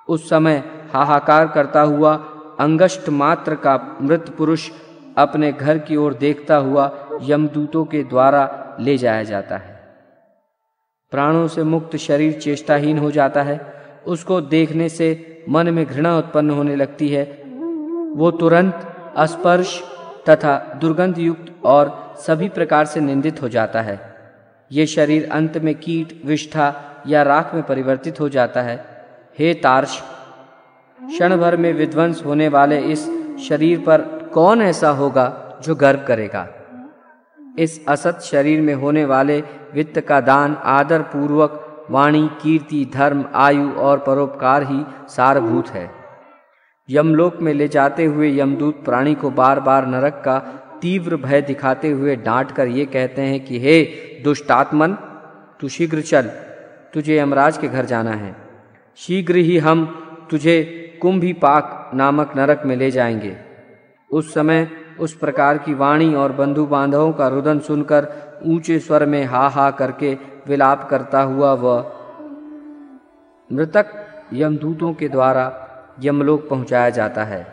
उस समय हाहाकार करता हुआ अंगष्ट मात्र का मृत पुरुष अपने घर की ओर देखता हुआ यमदूतों के द्वारा ले जाया जाता है। प्राणों से मुक्त शरीर चेष्टाहीन हो जाता है। उसको देखने से मन में घृणा उत्पन्न होने लगती है। वो तुरंत अस्पर्श तथा दुर्गंध युक्त और सभी प्रकार से निंदित हो जाता है। ये शरीर अंत में कीट, विष्ठा या राख में परिवर्तित हो जाता है। हे तार्श, क्षण भर में विध्वंस होने वाले इस शरीर पर कौन ऐसा होगा जो गर्व करेगा। इस असत शरीर में होने वाले वित्त का दान आदर पूर्वक वाणी, कीर्ति, धर्म, आयु और परोपकार ही सारभूत है। यमलोक में ले जाते हुए यमदूत प्राणी को बार बार नरक का तीव्र भय दिखाते हुए डांट कर ये कहते हैं कि हे दुष्टात्मन, तू शीघ्र चल, तुझे यमराज के घर जाना है। शीघ्र ही हम तुझे कुंभीपाक नामक नरक में ले जाएंगे। उस समय उस प्रकार की वाणी और बंधु बांधवों का रुदन सुनकर ऊंचे स्वर में हा हा करके विलाप करता हुआ वह मृतक यमदूतों के द्वारा यमलोक पहुंचाया जाता है।